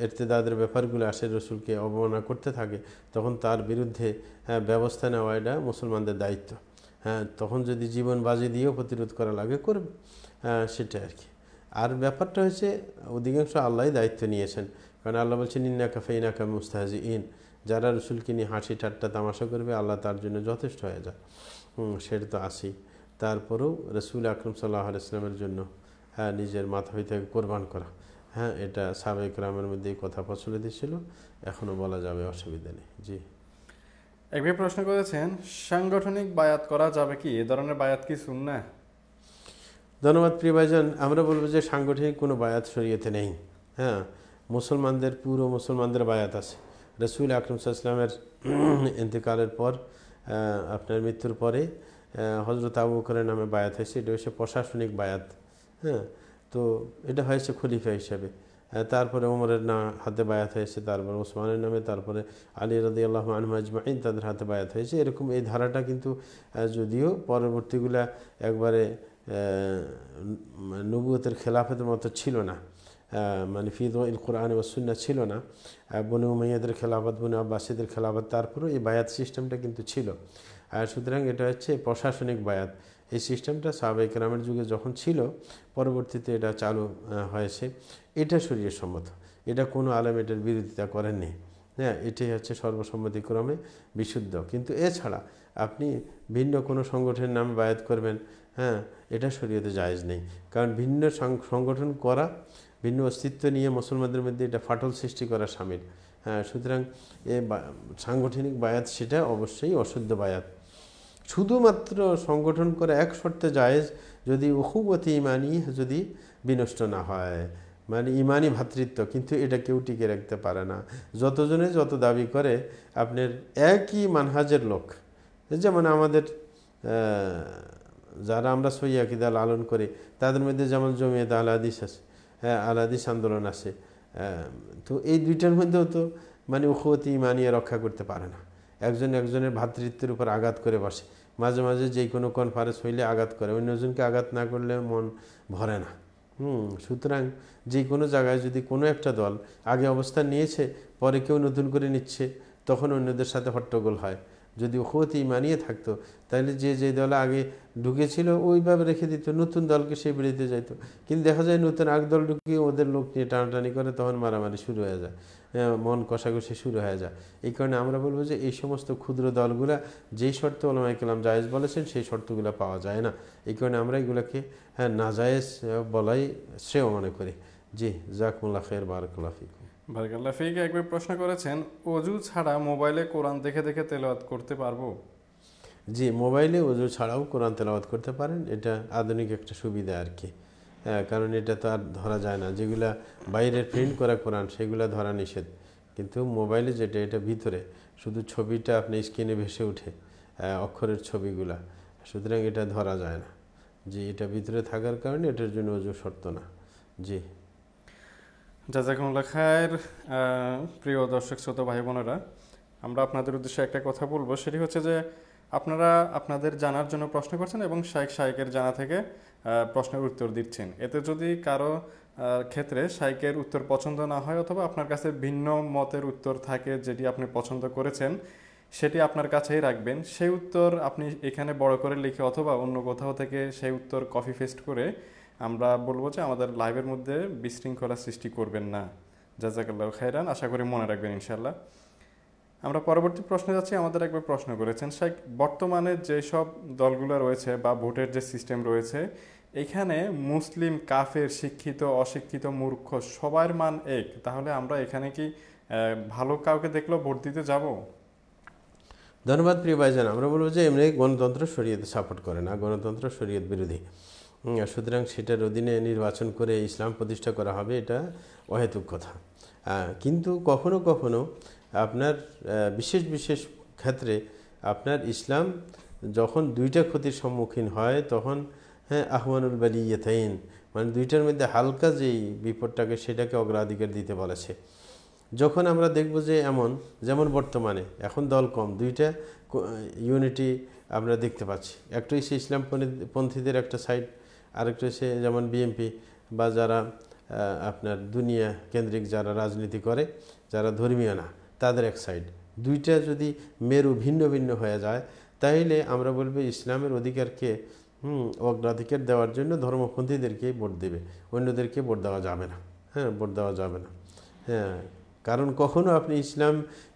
এরতেদাদের ব্যাপারগুলো আসে, রসুলকে অবমাননা করতে থাকে, তখন তার বিরুদ্ধে ব্যবস্থা নেওয়া এটা মুসলমানদের দায়িত্ব। হ্যাঁ, তখন যদি জীবন বাজি দিয়েও প্রতিরোধ করা লাগে করবে, সেটা আর কি। আর ব্যাপারটা হচ্ছে অধিকাংশ আল্লাহই দায়িত্ব নিয়েছেন। কারণ আল্লাহ বলছেন ইন্নাকা ফাইনাকা মুস্তাহজিইন, যারা রসুলকে নিয়ে হাসি ঠাট্টা তামাশা করবে, আল্লাহ তার জন্য যথেষ্ট হয়ে যায়। সেটা তো আসি। তারপরেও রসুল আকরম সাল্লাল্লাহু আলাইহি ওয়াসাল্লামের জন্য নিজের মাথা হইতে কোরবান করা, হ্যাঁ, এটা সাহাবায়ে কেরামের মধ্যে এই কথা প্রচলিত ছিল, এখনও বলা যাবে, অসুবিধা নেই। জি, একবার প্রশ্ন করেছেন সাংগঠনিক বায়াত করা যাবে কি? এ ধরনের বায়াত কি সুন্নাহ? ধন্যবাদ প্রিয় ভাইজান। আমরা বলবো যে সাংগঠনিক কোনো বায়াত শরীয়তে নেই। হ্যাঁ, পুরো মুসলমানদের বায়াত আছে। রসুল আকরম সাল্লাল্লাহু আলাইহি ওয়াসাল্লামের ইন্তেকালের পর, আপনার মৃত্যুর পরে হযরত আবু বকরের নামে বায়াত হয়েছে, এটা হচ্ছে প্রশাসনিক বায়াত। হ্যাঁ, তো এটা হয়েছে খলিফা হিসাবে। তারপরে ওমরের হাতে বায়াত হয়েছে, তারপরে ওসমানের নামে, তারপরে আলী রাদিয়াল্লাহু আনহু আজমাইন তাদের হাতে বায়াত হয়েছে। এরকম এই ধারাটা কিন্তু যদিও পরবর্তীগুলা একবারে নবুয়তের খেলাফতের মতো ছিল না, মানে ফিদুল কোরআন ও সুন্নাহ ছিল না, বনু উমাইয়াদের খেলাফত, বনু আব্বাসীদের খেলাফত, তারপরেও এই বায়াত সিস্টেমটা কিন্তু ছিল। সুতরাং এটা হচ্ছে প্রশাসনিক বায়াত। এই সিস্টেমটা সাহাবায়ে কেরামের যুগে যখন ছিল, পরবর্তীতে এটা চালু হয়েছে। এটা শরীয়ত সম্মত, এটা কোনো আলেম এটার বিরোধিতা করেননি। হ্যাঁ, এটাই হচ্ছে সর্বসম্মতিক্রমে বিশুদ্ধ। কিন্তু এছাড়া আপনি ভিন্ন কোনো সংগঠনের নামে বায়াত করবেন, হ্যাঁ, এটা শরীয়তে জায়েজ নেই। কারণ ভিন্ন সংগঠন করা, ভিন্ন অস্তিত্ব নিয়ে মুসলমানদের মধ্যে এটা ফাটল সৃষ্টি করা শামিল। হ্যাঁ, সুতরাং এ সাংগঠনিক বায়াত সেটা অবশ্যই অশুদ্ধ বায়াত। শুধুমাত্র সংগঠন করে এক শর্তে জায়েজ, যদি উখুওয়াতি ইমানি যদি বিনষ্ট না হয়, মানে ইমানি ভ্রাতৃত্ব, কিন্তু এটা কেউ টিকে রাখতে পারে না। যতজনে যত দাবি করে আপনার একই মানহাজের লোক, যেমন আমাদের যারা আমরা সহিহ আকীদা লালন করি, তাদের মধ্যে যেমন জমিয়ত আল হাদিস আছে, হ্যাঁ, আল হাদিস আন্দোলন আছে, তো এই দুইটার মধ্যেও তো মানে উখুওয়াতি ইমানিয়া রক্ষা করতে পারে না। একজন একজনের ভ্রাতৃত্বের উপর আঘাত করে বসে, মাঝে মাঝে যে কোনো কনফারেন্স হইলে আঘাত করে, অন্যজনকে আঘাত না করলে মন ভরে না। সুতরাং যে কোনো জায়গায় যদি কোনো একটা দল আগে অবস্থান নিয়েছে, পরে কেউ নতুন করে নিচ্ছে, তখন অন্যদের সাথে হট্টগোল হয়। যদি ওখত ইমানিয়ে থাকতো, তাহলে যে যে দলে আগে ঢুকেছিল ওইভাবে রেখে দিত, নতুন দলকে সে বেরোতে যাইতো। কিন্তু দেখা যায় নতুন এক দল ঢুকিয়ে ওদের লোক নিয়ে টানাটানি করে, তখন মারামারি শুরু হয়ে যায়, মন কষাকষি শুরু হয়ে যায়। এই কারণে আমরা বলবো যে এই সমস্ত ক্ষুদ্র দলগুলা যেই শর্ত ওলামায়ে কেরাম জায়েজ বলেছেন সেই শর্তগুলো পাওয়া যায় না। এই কারণে আমরা এগুলোকে নাজায়েজ বলাই শ্রেয় মনে করি। জি, জাযাকুমুল্লাহ খাইর, বারাকাল্লাহ ফিকুম। বারাকাল্লাহ ফিক। একবার প্রশ্ন করেছেন, অজু ছাড়া মোবাইলে কোরআন দেখে দেখে তেলাওয়াত করতে পারবো? জি, মোবাইলে ওযু ছাড়াও কোরআন তেলাওয়াত করতে পারেন। এটা আধুনিক একটা সুবিধা আর কি। কারণ এটা তো আর ধরা যায় না, যেগুলা বাইরের প্রিন্ট করা কোরআন সেগুলা ধরা নিষেধ। কিন্তু মোবাইলে যেটা, এটা ভিতরে শুধু ছবিটা আপনি স্ক্রিনে ভেসে ওঠে, অক্ষরের ছবিগুলা, সুতরাং এটা ধরা যায় না। জি, এটা ভিতরে থাকার কারণে এটার জন্য ওযু শর্ত না। জি, জাযাকুমুল্লাহ খায়ের। প্রিয় দর্শক শ্রোতা ভাই বোনেরা, আমরা আপনাদের উদ্দেশ্যে একটা কথা বলবো, সেটি হচ্ছে যে আপনারা আপনাদের জানার জন্য প্রশ্ন করছেন এবং শাইখের জানা থেকে প্রশ্নের উত্তর দিচ্ছেন। এতে যদি কারো ক্ষেত্রে শাইখের উত্তর পছন্দ না হয়, অথবা আপনার কাছে ভিন্ন মতের উত্তর থাকে যেটি আপনি পছন্দ করেছেন, সেটি আপনার কাছেই রাখবেন। সেই উত্তর আপনি এখানে বড় করে লিখে অথবা অন্য কোথাও থেকে সেই উত্তর কপি পেস্ট করে আমরা বলবো যে আমাদের লাইভের মধ্যে বিশৃঙ্খলা সৃষ্টি করবেন না। জাযাকাল্লাহু খাইরান, আশা করি মনে রাখবেন ইনশাল্লাহ। আমরা পরবর্তী প্রশ্নে যাচ্ছি। আমাদের একবার প্রশ্ন করেছেন, শাইখ, বর্তমানে যেসব দলগুলো রয়েছে বা ভোটের যে সিস্টেম রয়েছে, এখানে মুসলিম, কাফের, শিক্ষিত, অশিক্ষিত, মূর্খ সবার মান এক, তাহলে আমরা এখানে কি ভালো কাউকে দেখলেও ভোট দিতে যাব? ধন্যবাদ প্রিয় ভাইজান। আমরা বলবো যে এমনি গণতন্ত্র শরীয়তে সাপোর্ট করে না, গণতন্ত্র শরীয়ত বিরোধী। সুতরাং সেটার অধীনে নির্বাচন করে ইসলাম প্রতিষ্ঠা করা হবে, এটা অহেতুক কথা। কিন্তু কখনো কখনো আপনার বিশেষ বিশেষ ক্ষেত্রে আপনার ইসলাম যখন দুইটা ক্ষতির সম্মুখীন হয়, তখন আহওয়ানুল বালিয়াতাইন, মানে দুইটার মধ্যে হালকা যেই বিপদটাকে সেটাকে অগ্রাধিকার দিতে বলেছে। যখন আমরা দেখব যে যেমন বর্তমানে এখন দল কম, দুইটা ইউনিটি আমরা দেখতে পাচ্ছি। একটা হচ্ছে ইসলামপন্থীদের একটা সাইড, আরেকটা হচ্ছে যেমন বিএনপি বা যারা আপনার দুনিয়া কেন্দ্রিক যারা রাজনীতি করে, যারা ধর্মীয় না, তাদের এক সাইড। দুইটা যদি মেরু ভিন্ন ভিন্ন হয়ে যায়, তাইলে আমরা বলবো ইসলামের অধিকারকে অগ্রাধিকার দেওয়ার জন্য ধর্মপন্থীদেরকে ভোট দেবে, অন্যদেরকে ভোট দেওয়া যাবে না। ভোট দেওয়া যাবে না। কারণ কখনো আপনি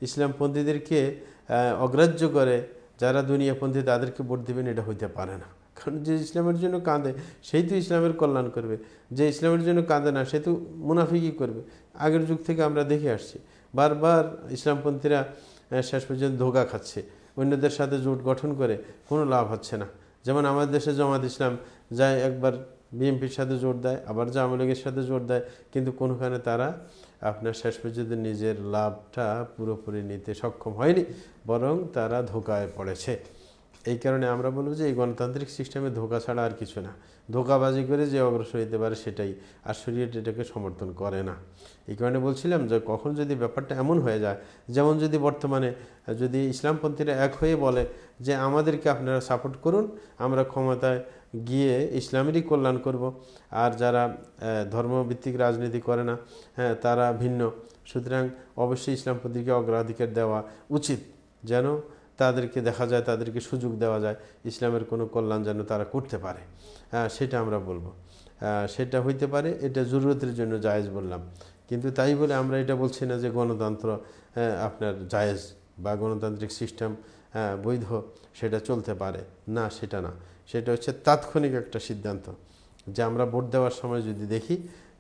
ইসলামপন্থীদেরকে অগ্রাহ্য করে যারা দুনিয়াপন্থী তাদেরকে ভোট দেবেন, এটা হইতে পারে না। কারণ যে ইসলামের জন্য কাঁদে সেই তো ইসলামের কল্যাণ করবে, যে ইসলামের জন্য কাঁদে না সে তো মুনাফিকই করবে। আগের যুগ থেকে আমরা দেখে আসছি, বারবার ইসলামপন্থীরা শেষ পর্যন্ত ধোঁকা খাচ্ছে, অন্যদের সাথে জোট গঠন করে কোনো লাভ হচ্ছে না। যেমন আমাদের দেশে জামাত ইসলাম যায়, একবার বিএনপির সাথে জোট দেয়, আবার আওয়ামী লীগের সাথে জোট দেয়, কিন্তু কোনোখানে তারা আপনার শেষ পর্যন্ত নিজের লাভটা পুরোপুরি নিতে সক্ষম হয়নি, বরং তারা ধোঁকায় পড়েছে। এই কারণে আমরা বলবো যে এই গণতান্ত্রিক সিস্টেমে ধোঁকা ছাড়া আর কিছু না। ধোঁকাবাজি করে যে অগ্রসর হতে পারে সেটাই, আর শরীয়ত এটাকে সমর্থন করে না। এই কারণে বলছিলাম যে কখন যদি ব্যাপারটা এমন হয়ে যায়, যেমন যদি বর্তমানে যদি ইসলামপন্থীরা এক হয়ে বলে যে আমাদেরকে আপনারা সাপোর্ট করুন, আমরা ক্ষমতায় গিয়ে ইসলামেরই কল্যাণ করব, আর যারা ধর্মভিত্তিক রাজনীতি করে না তারা ভিন্ন, সুতরাং অবশ্যই ইসলামপন্থীকে অগ্রাধিকার দেওয়া উচিত, যেন তাদেরকে দেখা যায়, তাদেরকে সুযোগ দেওয়া যায়, ইসলামের কোনো কল্যাণ যেন তারা করতে পারে। সেটা আমরা বলবো, সেটা হইতে পারে, এটা জরুরতের জন্য জায়েজ বললাম। কিন্তু তাই বলে আমরা এটা বলছি না যে গণতন্ত্র আপনার জায়েজ বা গণতান্ত্রিক সিস্টেম বৈধ, সেটা চলতে পারে না, সেটা না। সেটা হচ্ছে তাৎক্ষণিক একটা সিদ্ধান্ত, যে আমরা ভোট দেওয়ার সময় যদি দেখি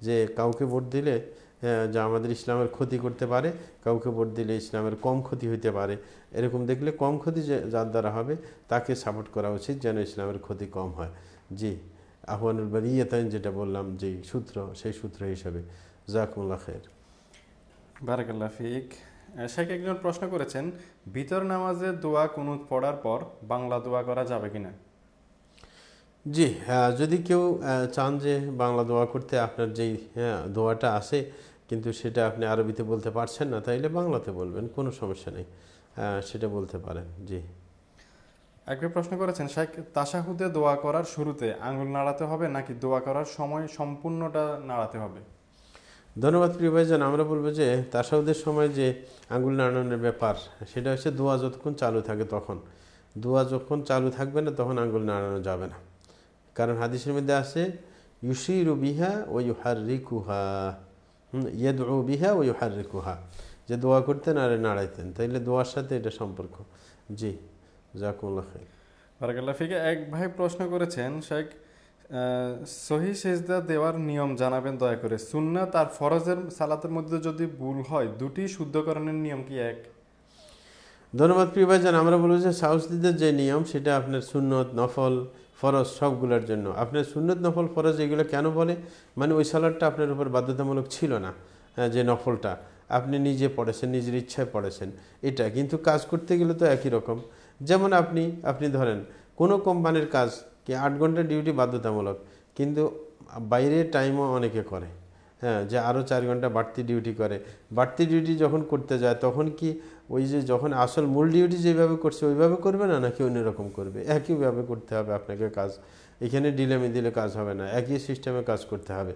যে কাউকে ভোট দিলে যা আমাদের ইসলামের ক্ষতি করতে পারে, কাউকে ভোট দিলে ইসলামের কম ক্ষতি হইতে পারে, এরকম দেখলে কম ক্ষতি যার দ্বারা হবে তাকে সাপোর্ট করা উচিত, যেন ইসলামের ক্ষতি কম হয়। জি, আহওয়ানুল বারিয়াতাইন যেটা বললাম, যে সূত্র, সেই সূত্র হিসাবে। জাযাকুমুল্লাহ খাইর। বারাকাল্লাহ ফিক। শাইখ একজন প্রশ্ন করেছেন, ভিতর নামাজে দোয়া কুনুত পড়ার পর বাংলা দোয়া করা যাবে কিনা? জি, যদি কেউ চান যে বাংলা দোয়া করতে, আপনার যেই দোয়াটা আছে কিন্তু সেটা আপনি আরবিতে বলতে পারছেন না, তাইলে বাংলাতে বলবেন, কোনো সমস্যা নেই। সেটা বলতে পারেন। জি। একবার প্রশ্ন করেছেন শেখ, তাশাহুদে দোয়া করার শুরুতে আঙ্গুল নাড়াতে হবে নাকি দোয়া করার সময় সম্পূর্ণটা নাড়াতে হবে? ধন্যবাদ প্রিয় ভাইজান। আমরা বলবো যে তাশাহুদের সময় যে আঙ্গুল নাড়ানোর ব্যাপার, সেটা হচ্ছে দোয়া যতক্ষণ চালু থাকে তখন। দোয়া যখন চালু থাকবে না তখন আঙ্গুল নাড়ানো যাবে না। কারণ হাদিসের মধ্যে আছে ইউশিরু বিহা ও ইউহাররিকুহা, ইয়াদউ বিহা ও ইউহাররিকুহা, যে দোয়া করতেন আর নাড়াইতেন, তাইলে দোয়ার সাথে এটা সম্পর্ক। জি, জাযাকুমুল্লাহ খাইর। বারাকাল্লাহ ফিকে। এক ভাই প্রশ্ন করেছেন শেখ, সহি সেজদা দেওয়ার নিয়ম জানাবেন দয়া করে। সুন্নাত আর ফরজের সালাতের মধ্যে যদি ভুল হয়, দুটি শুদ্ধকরণের নিয়ম কি এক? ধন্যবাদ প্রিয় ভাইজান। আমরা বলবো যে সাউসদিদের যে নিয়ম সেটা আপনার সুন্নত, নফল, ফরজ সবগুলোর জন্য। আপনার সুন্নত, নফল, ফরজ এগুলো কেন বলে, মানে ওই সালাদটা আপনার উপর বাধ্যতামূলক ছিল না, যে নফলটা আপনি নিজে পড়েছেন, নিজের ইচ্ছায় পড়েছেন, এটা কিন্তু কাজ করতে গেলে তো একই রকম। যেমন আপনি ধরেন কোনো কোম্পানির কাজ কি 8 ঘন্টা ডিউটি বাধ্যতামূলক, কিন্তু বাইরের টাইমও অনেকে করে, হ্যাঁ, যে আরও 4 ঘন্টা বাড়তি ডিউটি করে। বাড়তি ডিউটি যখন করতে যায় তখন কি ওই যে যখন আসল মূল ডিউটি যেভাবে করছে ওইভাবে করবে না, নাকি অন্যরকম করবে? একইভাবে করতে হবে আপনাকে কাজ। এখানে ডিলেমি দিলে কাজ হবে না, একই সিস্টেমে কাজ করতে হবে।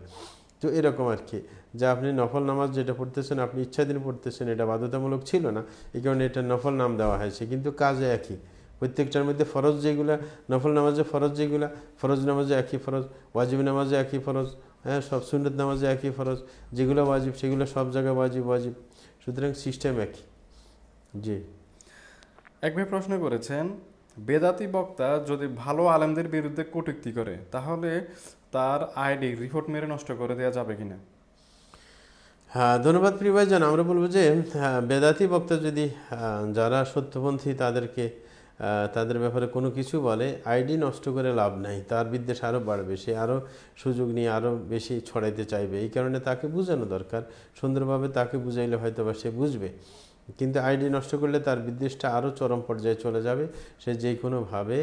তো এরকম আর কি, যে আপনি নফল নামাজ যেটা পড়তেছেন আপনি ইচ্ছাধীন পড়তেছেন, এটা বাধ্যতামূলক ছিল না, এই কারণে এটা নফল নাম দেওয়া হয়েছে, কিন্তু কাজে একই। প্রত্যেকটার মধ্যে ফরজ যেগুলা, নফল নামাজে ফরজ যেগুলা, ফরজ নামাজে একই ফরজ, ওয়াজিব নামাজে একই ফরজ, হ্যাঁ, সব সুন্নত নামাজে একই ফরজ, যেগুলো ওয়াজিব সেগুলো সব জায়গায় ওয়াজিব। সুতরাং সিস্টেম একই। জি। এক ভাই প্রশ্ন করেছেন, বেদাতি বক্তা যদি ভালো আলেমদের বিরুদ্ধে কটূক্তি করে তাহলে তার আইডি রিপোর্ট মেরে নষ্ট করে দেওয়া যাবে কিনা? হ্যাঁ, ধন্যবাদ প্রিয় ভাইজান। আমরা বলবো যে বেদাতি বক্তা যদি যারা সত্যপন্থী তাদের ব্যাপারে কোনো কিছু বলে, আইডি নষ্ট করে লাভ নাই, তার বিদ্বেষ আরও বাড়বে, সে আরও সুযোগ নিয়ে আরও বেশি ছড়াইতে চাইবে। এই কারণে তাকে বোঝানো দরকার, সুন্দরভাবে তাকে বুঝাইলে হয়তো বা সে বুঝবে। কিন্তু আইডি নষ্ট করলে তার বিদ্বেষটা আরও চরম পর্যায়ে চলে যাবে, সে যে কোনোভাবে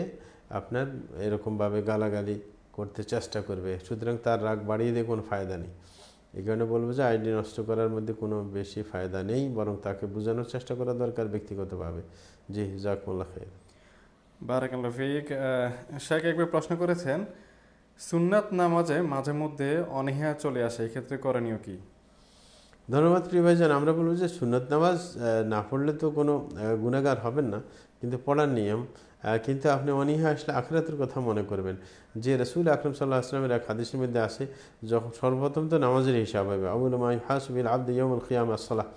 আপনার এরকমভাবে গালাগালি করতে চেষ্টা করবে। সুতরাং তার রাগ বাড়িয়ে দিয়ে কোনো ফায়দা নেই। এই কারণে বলবো যে আইডি নষ্ট করার মধ্যে কোনো বেশি ফায়দা নেই, বরং তাকে বোঝানোর চেষ্টা করা দরকার ব্যক্তিগতভাবে। জি, জাযাকুমুল্লাহ খাইর। বারাকাল্লাহ ফিক। শেখ একবার প্রশ্ন করেছেন, সুন্নাত নামাজে মাঝে মধ্যে অনীহা চলে আসে, এক্ষেত্রে করণীয় কি? ধন্যবাদ প্রিয় ভাইজান। আমরা বলবো যে সুন্নত নামাজ না পড়লে তো কোনো গুনাহগার হবেন না, কিন্তু পড়ার নিয়ম। কিন্তু আপনি অনীহা আসলে আখিরাতের কথা মনে করবেন, যে রাসূল আকরাম সাল্লাল্লাহু আলাইহি ওয়াসাল্লামের এক হাদিসের মধ্যে আসে, যখন সর্বপ্রথম তো নামাজের হিসাব হবে, আউয়ালু মা ইউহাসাবু বিল আবদি ইয়াউমুল কিয়ামাহ আস-সালাহ,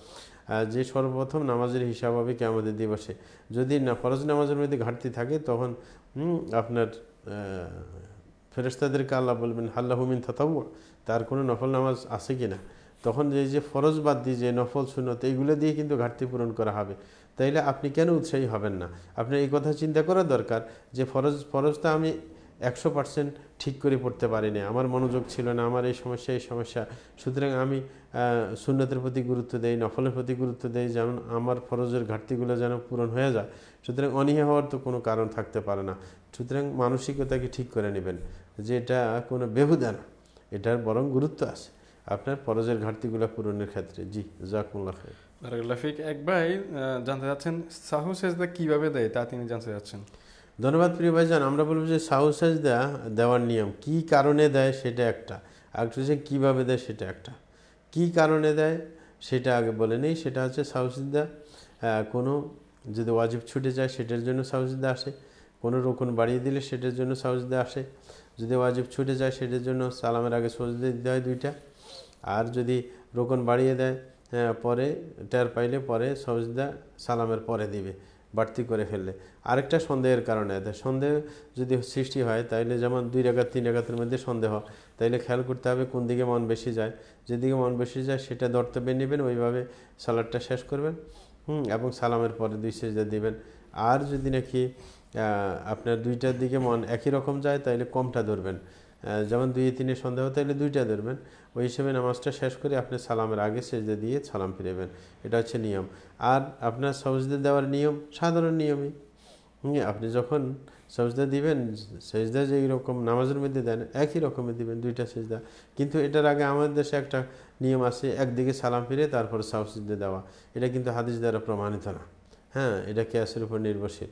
যে সর্বপ্রথম নামাজের হিসাব হবে কিয়ামতের দিবসে। যদি না ফরজ নামাজের মধ্যে ঘাটতি থাকে তখন আপনার ফেরেশতাদেরকে আল্লাহ বলবেন হাল্লাহু মিন তাতাওয়ু, তার কোনো নফল নামাজ আছে কি না। তখন যে ফরজ বাদ দিয়ে যে নফল সুন্নত এইগুলো দিয়ে কিন্তু ঘাটতি পূরণ করা হবে। তাইলে আপনি কেন উৎসাহী হবেন না? আপনার এই কথা চিন্তা করা দরকার যে ফরজটা আমি 100% ঠিক করে পড়তে পারিনি, আমার মনোযোগ ছিল না, আমার এই সমস্যা। সুতরাং আমি সুন্নতের প্রতি গুরুত্ব দেই, নফলের প্রতি গুরুত্ব দেই, যেন আমার ফরজের ঘাটতিগুলো যেন পূরণ হয়ে যায়। সুতরাং অনীহা হওয়ার তো কোনো কারণ থাকতে পারে না। সুতরাং মানসিকতাকে ঠিক করে নেবেন যে এটা কোনো বেহুদা না, এটার বরং গুরুত্ব আছে আপনার ফরজের ঘাটতিগুলো পূরণের ক্ষেত্রে। জি, জাযাকুমুল্লাহ খাইর। বারাকাল্লাহ ফিক। এক ভাই জানতে চাচ্ছেন সাহু সেজদা কিভাবে দেয়, তা তিনি জানতে চাচ্ছেন। ধন্যবাদ প্রিয় ভাইজান। আমরা বলবো যে সাহু সাজদা দেওয়ার নিয়ম, কি কারণে দেয় সেটা একটা, আর হচ্ছে কীভাবে দেয় সেটা একটা। কি কারণে দেয় সেটা আগে বলে নেই। সেটা হচ্ছে সাহু সাজদা কোনো যদি ওয়াজিব ছুটে যায় সেটার জন্য সাহু সাজদা আসে, কোনো রুকুন বাড়িয়ে দিলে সেটার জন্য সাহু সাজদা আসে, যদি ওয়াজিব ছুটে যায় সেটার জন্য সালামের আগে সাজদা দিতে হয় 2টা, আর যদি রুকুন বাড়িয়ে দেয় পরে টের পাইলে পরে সাজদা সালামের পরে দিবে, বাড়তি করে ফেললে। আরেকটা সন্দেহের কারণে দেয়, সন্দেহ যদি সৃষ্টি হয় তাইলে যেমন 2 রাকাত 3 রাকাতের মধ্যে সন্দেহ, তাইলে খেয়াল করতে হবে কোন দিকে মন বেশি যায়। যেদিকে মন বেশি যায় সেটা ধর্তব্যে নেবেন, ওইভাবে সালাদটা শেষ করবেন এবং সালামের পরে 2 সেজদা দিবেন। আর যদি নাকি আপনার 2টার দিকে মন একই রকম যায় তাইলে কমটা ধরবেন, যেমন 2-3 সন্দেহ তাইলে 2টা ধরবেন। ওই হিসেবে নামাজটা শেষ করে আপনি সালামের আগে সেজদা দিয়ে সালাম ফিরাবেন, এটা হচ্ছে নিয়ম। আর আপনার সাজদা দেওয়ার নিয়ম সাধারণ নিয়মই, আপনি যখন সাজদা দিবেন সেজদা যেই রকম নামাজের মধ্যে দেন একই রকমের দিবেন 2টা সেজদা। কিন্তু এটার আগে আমাদের দেশে একটা নিয়ম আছে, একদিকে সালাম ফিরে তারপর সাজদা দেওয়া, এটা কিন্তু হাদিস দ্বারা প্রমাণিত না। হ্যাঁ, এটা কিয়াসের উপর নির্ভরশীল।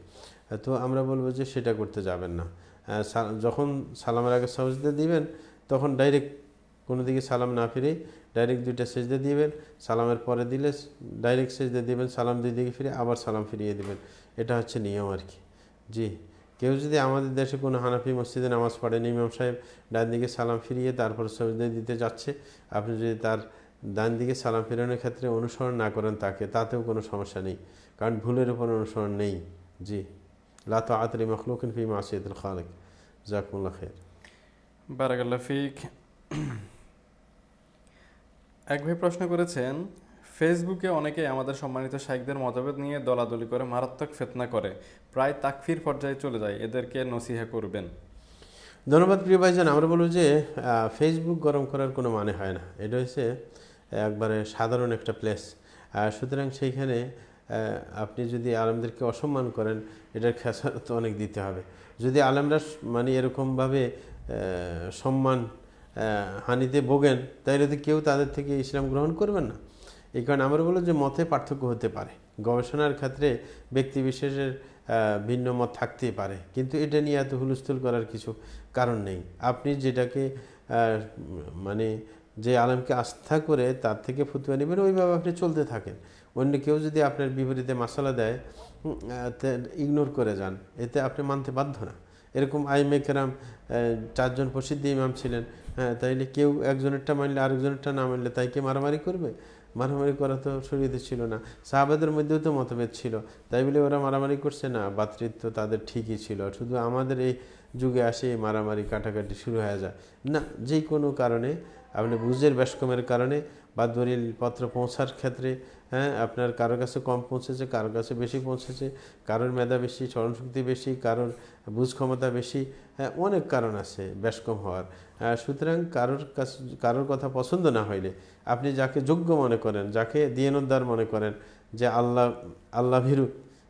তো আমরা বলবো যে সেটা করতে যাবেন না। যখন সালামের আগে সাজদা দিবেন তখন ডাইরেক্ট কোনো দিকে সালাম না ফিরে ডাইরেক্ট দুইটা সেজদা দিবেন, সালামের পরে দিলে ডাইরেক্ট সেজদা দিবেন, সালাম দুই দিকে ফিরে আবার সালাম ফিরিয়ে দিবেন। এটা হচ্ছে নিয়ম আর কি। জি, কেউ যদি আমাদের দেশে কোনো হানাফি মসজিদে নামাজ পড়েন, ইমাম সাহেব ডান দিকে সালাম ফিরিয়ে তারপর সেজদা দিতে যাচ্ছে, আপনি যদি তার ডান দিকে সালাম ফেরানোর ক্ষেত্রে অনুসরণ না করেন তাকে, তাতেও কোনো সমস্যা নেই, কারণ ভুলের উপর অনুসরণ নেই। জি, লা তাআতা লিমাখলুকিন ফি মাসিয়াতিল খালিক। জাযাকুমুল্লাহ খাইর। বারাকাল্লাহ ফিক। এক ভাই প্রশ্ন করেছেন, ফেসবুকে অনেকে আমাদের সম্মানিত শাইখদের মতভেদ নিয়ে দলাদলি করে মারাত্মক ফিতনা করে, প্রায় তাকফির পর্যায়ে চলে যায়, এদেরকে নসিহা করবেন। ধন্যবাদ প্রিয় ভাইজান। আমরা বলবো যে ফেসবুক গরম করার কোনো মানে হয় না, এটা হচ্ছে একবারে সাধারণ একটা প্লেস। সুতরাং সেইখানে আপনি যদি আলেমদেরকে অসম্মান করেন, এটার খেসারত অনেক দিতে হবে। যদি আলেমরা মানে এরকমভাবে সম্মান হানিতে ভোগেন, তাইলে তো কেউ তাদের থেকে ইসলাম গ্রহণ করবেন না। এই কারণে আমরা বলবো যে মতে পার্থক্য হতে পারে, গবেষণার ক্ষেত্রে ব্যক্তিবিশেষের ভিন্ন মত থাকতেই পারে, কিন্তু এটা নিয়ে এত হুলস্থুল করার কিছু কারণ নেই। আপনি যেটাকে মানে যে আলেমকে আস্থা করে তার থেকে ফতোয়া নেবেন, ওইভাবে আপনি চলতে থাকেন। অন্য কেউ যদি আপনার বিপরীতে মাসালা দেয়, ইগনোর করে যান, এতে আপনি মানতে বাধ্য না। এরকম আইমে কেরাম 4 জন প্রসিদ্ধ ইমাম ছিলেন, হ্যাঁ, তাইলে কেউ একজনেরটা মানলে আরেকজনেরটা না মানলে তাই কে মারামারি করবে? মারামারি করা তো শরীয়তে ছিল না। সাহাবাদের মধ্যেও তো মতভেদ ছিল, তাই বলে ওরা মারামারি করছে না? ভ্রাতৃত্ব তাদের ঠিকই ছিল, শুধু আমাদের এই যুগে আসে মারামারি কাটাকাটি শুরু হয়ে যায় না। যে কোনো কারণে আপনি বুঝের ব্যাসকমের কারণে বা দলিল পত্র পৌঁছার ক্ষেত্রে, হ্যাঁ, আপনার কারোর কাছে কম পৌঁছেছে, কারোর কাছে বেশি পৌঁছেছে, কারোর মেধা বেশি, স্মরণশক্তি বেশি, কারোর বুঝ ক্ষমতা বেশি, হ্যাঁ, অনেক কারণ আছে ব্যাসকম হওয়ার। সুতরাং কারোর কথা পছন্দ না হইলে আপনি যাকে যোগ্য মনে করেন, যাকে দিয়েনদ্দার মনে করেন, যে আল্লাহ ভীরু,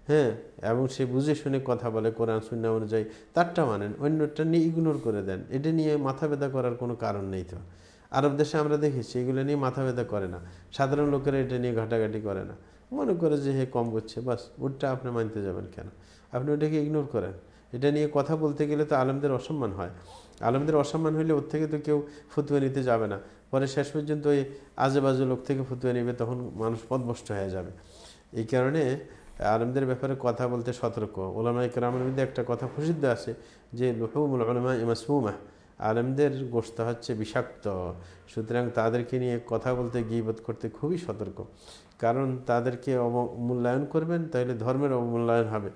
হ্যাঁ, এবং সে বুঝে শুনে কথা বলে কোরআন সুন্নাহ অনুযায়ী, তারটা মানেন, অন্যটা নিয়ে ইগনোর করে দেন। এটা নিয়ে মাথা ব্যথা করার কোনো কারণ নেই। তো আরব দেশে আমরা দেখেছি এগুলো নিয়ে মাথা ব্যথা করে না, সাধারণ লোকেরা এটা নিয়ে ঘাটাঘাটি করে না, মনে করে যে হে কম করছে, বাস ওটা আপনি মানতে যাবেন কেন? আপনি ওটাকে ইগনোর করেন। এটা নিয়ে কথা বলতে গেলে তো আলেমদের অসম্মান হয়। আলেমদের অসম্মান হলে ওর থেকে তো কেউ ফতুয়া নিতে যাবে না, পরে শেষ পর্যন্ত ওই আজে বাজে লোক থেকে ফতুয়া নিবে, তখন মানুষ পথভ্রষ্ট হয়ে যাবে। এই কারণে আলেমদের ব্যাপারে কথা বলতে সতর্ক। ওলামা ইকরামের মধ্যে একটা কথা প্রসিদ্ধ আছে যে লুহুমুল উলামা মাসমুমা, আলেমদের গোশত হচ্ছে বিষাক্ত। সুতরাং তাদেরকে নিয়ে কথা বলতে, গীবত করতে খুবই সতর্ক, কারণ তাদেরকে অবমূল্যায়ন করবেন তাহলে ধর্মের অবমূল্যায়ন হবে।